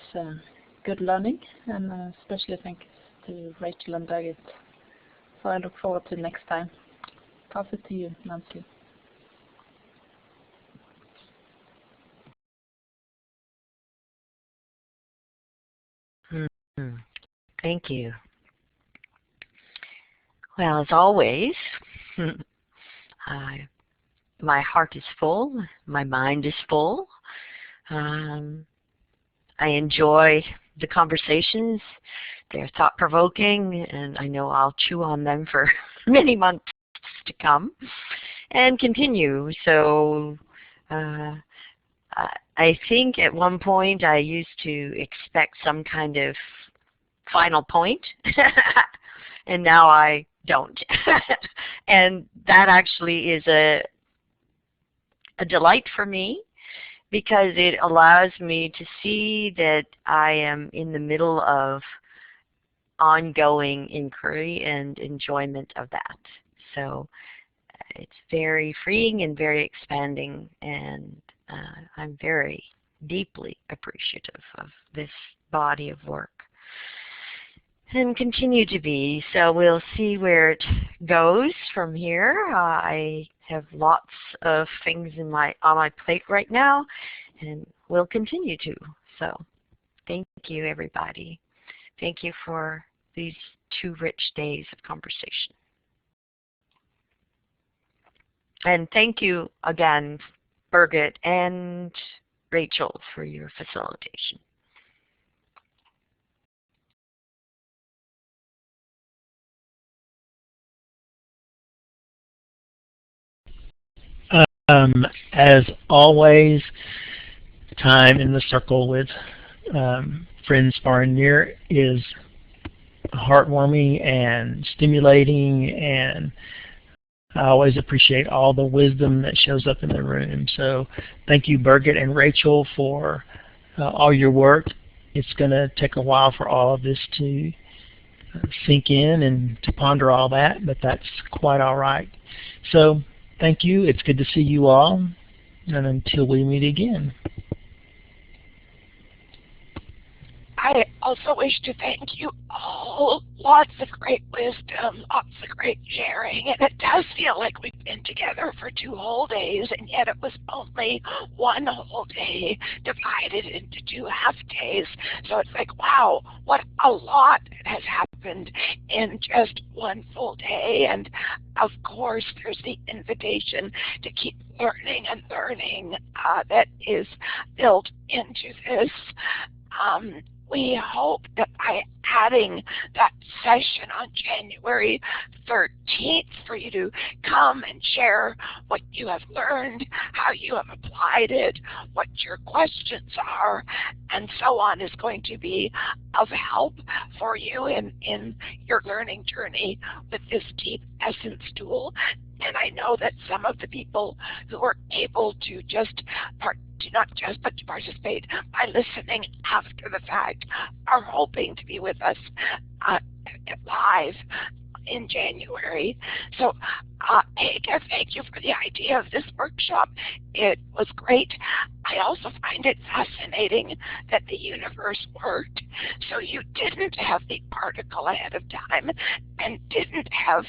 good learning, and especially thanks to Rachel and Birgit. So I look forward to next time. Pass it to you, Nancy. Thank you. Well, as always, my heart is full, my mind is full, I enjoy the conversations. They're thought-provoking, and I know I'll chew on them for many months to come and continue. So I think at one point I used to expect some kind of final point, and now I don't. And that actually is a delight for me, because it allows me to see that I am in the middle of ongoing inquiry and enjoyment of that. So it's very freeing and very expanding, and I'm very deeply appreciative of this body of work, and continue to be. So we'll see where it goes from here. I have lots of things on my plate right now, and will continue to. So thank you, everybody. Thank you for these 2 rich days of conversation. And thank you again, Birgit and Rachel, for your facilitation. As always, time in the circle with friends far and near is heartwarming and stimulating, and I always appreciate all the wisdom that shows up in the room. So thank you, Birgit and Rachel, for all your work. It's going to take a while for all of this to sink in and to ponder all that, but that's quite all right. So thank you. It's good to see you all, and until we meet again. I also wish to thank you all. Lots of great wisdom, lots of great sharing, and it does feel like we've been together for 2 whole days, and yet it was only 1 whole day divided into 2 half days. So it's like, wow, what a lot has happened in just 1 full day. And of course, there's the invitation to keep learning and learning that is built into this. We hope that by adding that session on January 13th for you to come and share what you have learned, how you have applied it, what your questions are, and so on, is going to be of help for you in your learning journey with this Deep Essence tool. And I know that some of the people who were able to but to participate by listening after the fact are hoping to be with us live in January. So Hege, thank you for the idea of this workshop. It was great. I also find it fascinating that the universe worked. So you didn't have the particle ahead of time and didn't have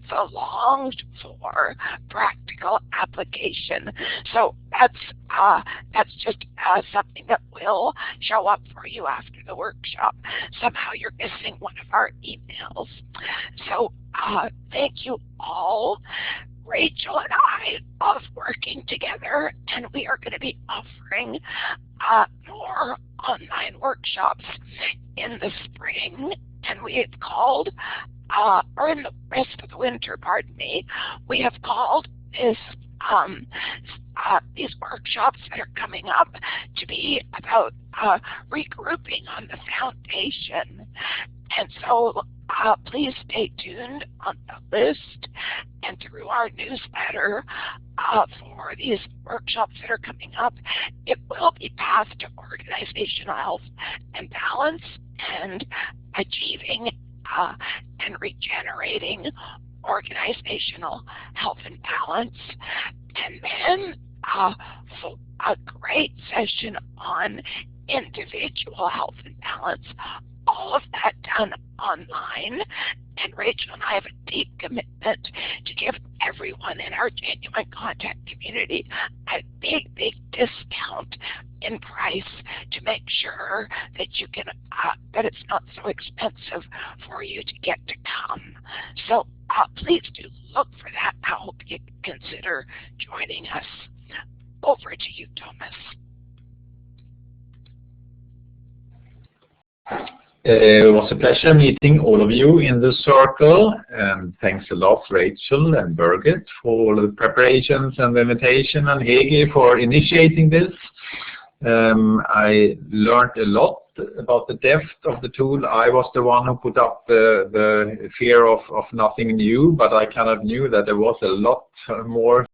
the longed for practical application. So that's just something that will show up for you after the workshop. Somehow you're missing one of our emails. So thank you all. Rachel and I love working together, and we are going to be offering more online workshops in the spring, and we have called, or in the rest of the winter, pardon me, we have called this these workshops that are coming up to be about regrouping on the foundation. And so please stay tuned on the list and through our newsletter for these workshops that are coming up. It will be Path to Organizational Health and Balance, and achieving and regenerating organizational health and balance. And then a great session on individual health and balance. All of that done online. And Rachel and I have a deep commitment to give everyone in our Genuine Contact community a big, big discount in price to make sure that you can, that it's not so expensive for you to get to come. So please do look for that. I hope you consider joining us. Over to you, Thomas. It was a pleasure meeting all of you in the circle, and thanks a lot Rachel and Birgit for all the preparations and the invitation, and Hege for initiating this. I learned a lot about the depth of the tool. I was the one who put up the fear of nothing new, but I kind of knew that there was a lot more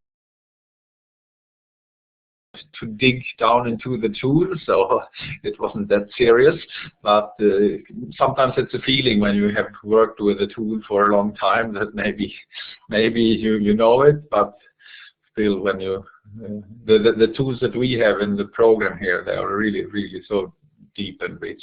to dig down into the tool, so it wasn't that serious. But sometimes it's a feeling when you have worked with a tool for a long time that maybe you know it, but still when you the tools that we have in the program here, they are really so deep and rich.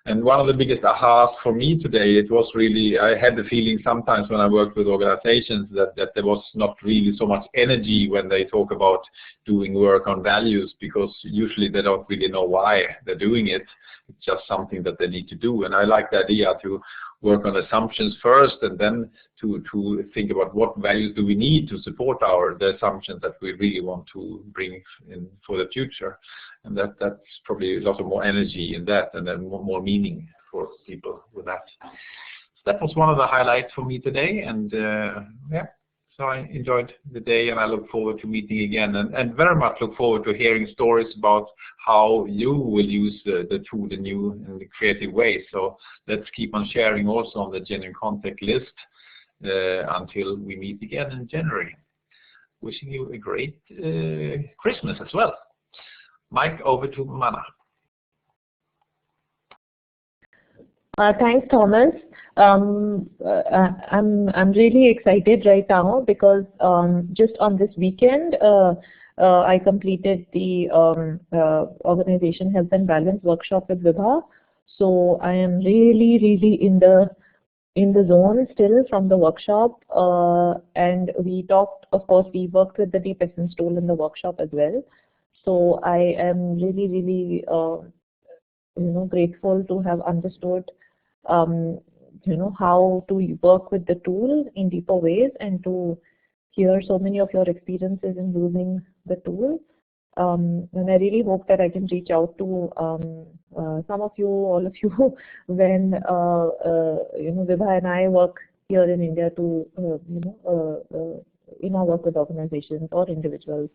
And one of the biggest ahas for me today, it was really, I had the feeling sometimes when I worked with organizations that there was not really so much energy when they talk about doing work on values, because usually they don't really know why they're doing it. It's just something that they need to do. And I like the idea to work on assumptions first, and then to think about what values do we need to support the assumptions that we really want to bring in for the future. And that's probably a lot of more energy in that, and then more meaning for people with that. So that was one of the highlights for me today, and yeah, so I enjoyed the day, and I look forward to meeting again, and very much look forward to hearing stories about how you will use the tool in new and creative ways. So let's keep on sharing also on the Genuine Contact list until we meet again in January. Wishing you a great Christmas as well. Mike, over to Mana. Thanks, Thomas. I'm really excited right now because just on this weekend I completed the Organization Health and Balance workshop with Vibha. So I am really in the zone still from the workshop, and we talked, of course, we worked with the Deep Essence tool in the workshop as well. So I am really grateful to have understood how to work with the tool in deeper ways, and to hear so many of your experiences in using the tool. And I really hope that I can reach out to some of you, all of you, when Vibha and I work here in India to in our work with organizations or individuals.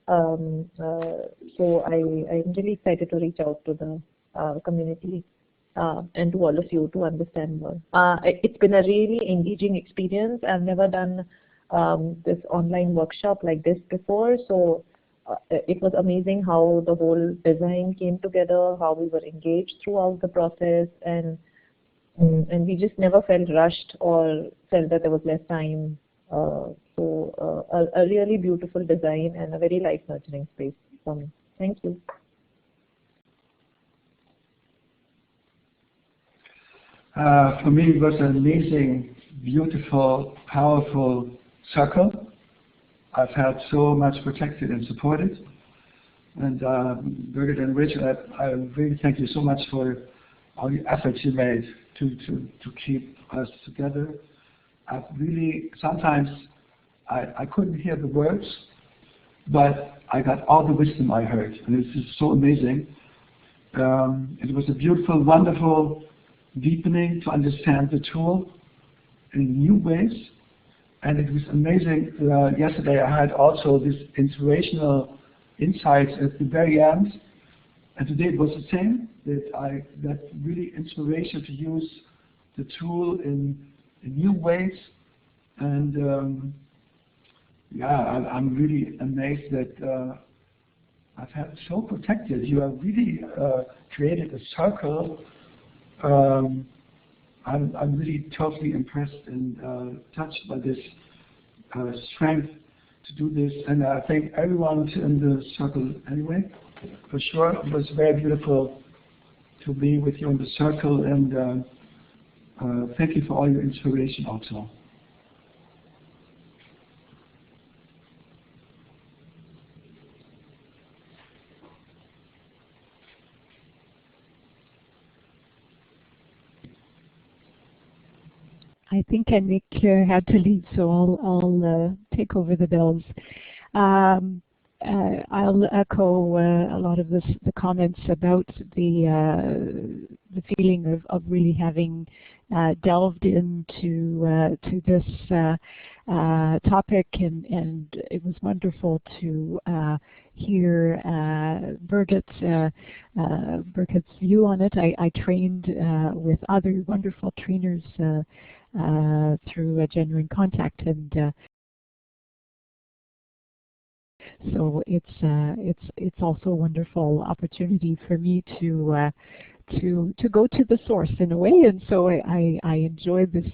So I'm really excited to reach out to the community and to all of you to understand more. It's been a really engaging experience. I've never done this online workshop like this before, so it was amazing how the whole design came together, how we were engaged throughout the process, and we just never felt rushed or felt that there was less time. So a really beautiful design and a very life-nurturing space for me. Thank you. For me, it was an amazing, beautiful, powerful circle. I've had so much protected and supported. And Birgit and Rachel, I really thank you so much for all the efforts you made to keep us together. I've really, sometimes I couldn't hear the words, but I got all the wisdom I heard, and this is so amazing. It was a beautiful, wonderful deepening to understand the tool in new ways. And it was amazing. Yesterday I had also this inspirational insights at the very end, and today it was the same. That I got really inspiration to use the tool in new ways, and yeah, I'm really amazed that I've had so protected. You have really created a circle. I'm really totally impressed and touched by this strength to do this, and I thank everyone in the circle anyway. For sure, it was very beautiful to be with you in the circle, and thank you for all your inspiration also. I think Henrik had to leave, so I'll take over the bells. I'll echo a lot of the comments about the feeling of really having delved into to this topic, and it was wonderful to hear Birgit's view on it. I trained with other wonderful trainers through Genuine Contact, and so it's also a wonderful opportunity for me to go to the source in a way, and so I enjoyed this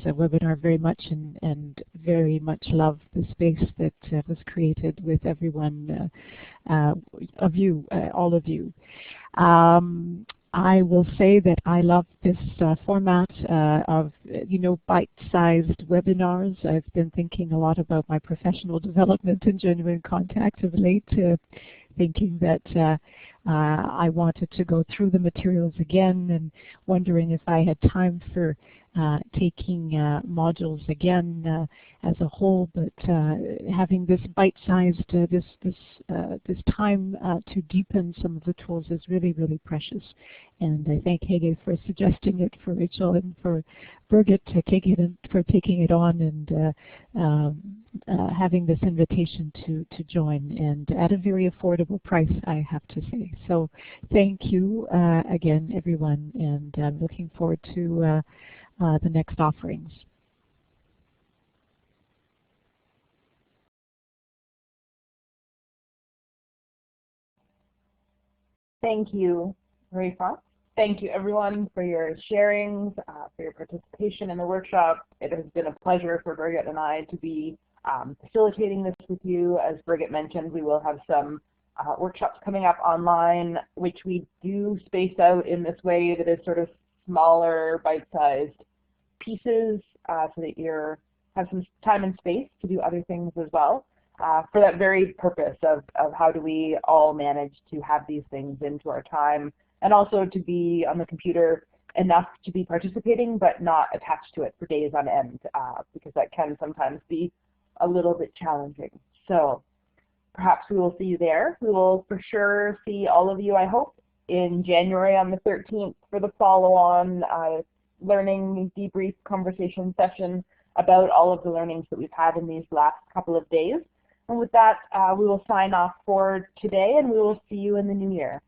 webinar very much, and very much love the space that was created with everyone of you, all of you. I will say that I love this format of, bite-sized webinars. I've been thinking a lot about my professional development in Genuine Contact of late, thinking that I wanted to go through the materials again, and wondering if I had time for taking modules again as a whole, but having this bite-sized, this time to deepen some of the tools is really, really precious. And I thank Hege for suggesting it, for Rachel and for Birgit for taking it on, and having this invitation to join, and at a very affordable price, I have to say. So thank you again, everyone, and I'm looking forward to the next offerings. Thank you, Marie-France. Thank you, everyone, for your sharings, for your participation in the workshop. It has been a pleasure for Birgit and I to be facilitating this with you. As Birgit mentioned, we will have some workshops coming up online, which we do space out in this way that is sort of smaller, bite-sized pieces, so that you have some time and space to do other things as well, for that very purpose of how do we all manage to have these things into our time, and also to be on the computer enough to be participating but not attached to it for days on end, because that can sometimes be a little bit challenging. So perhaps we will see you there. We will for sure see all of you, I hope, in January on the 13th for the follow-on learning debrief conversation session about all of the learnings that we've had in these last couple of days. And with that, we will sign off for today, and we will see you in the new year.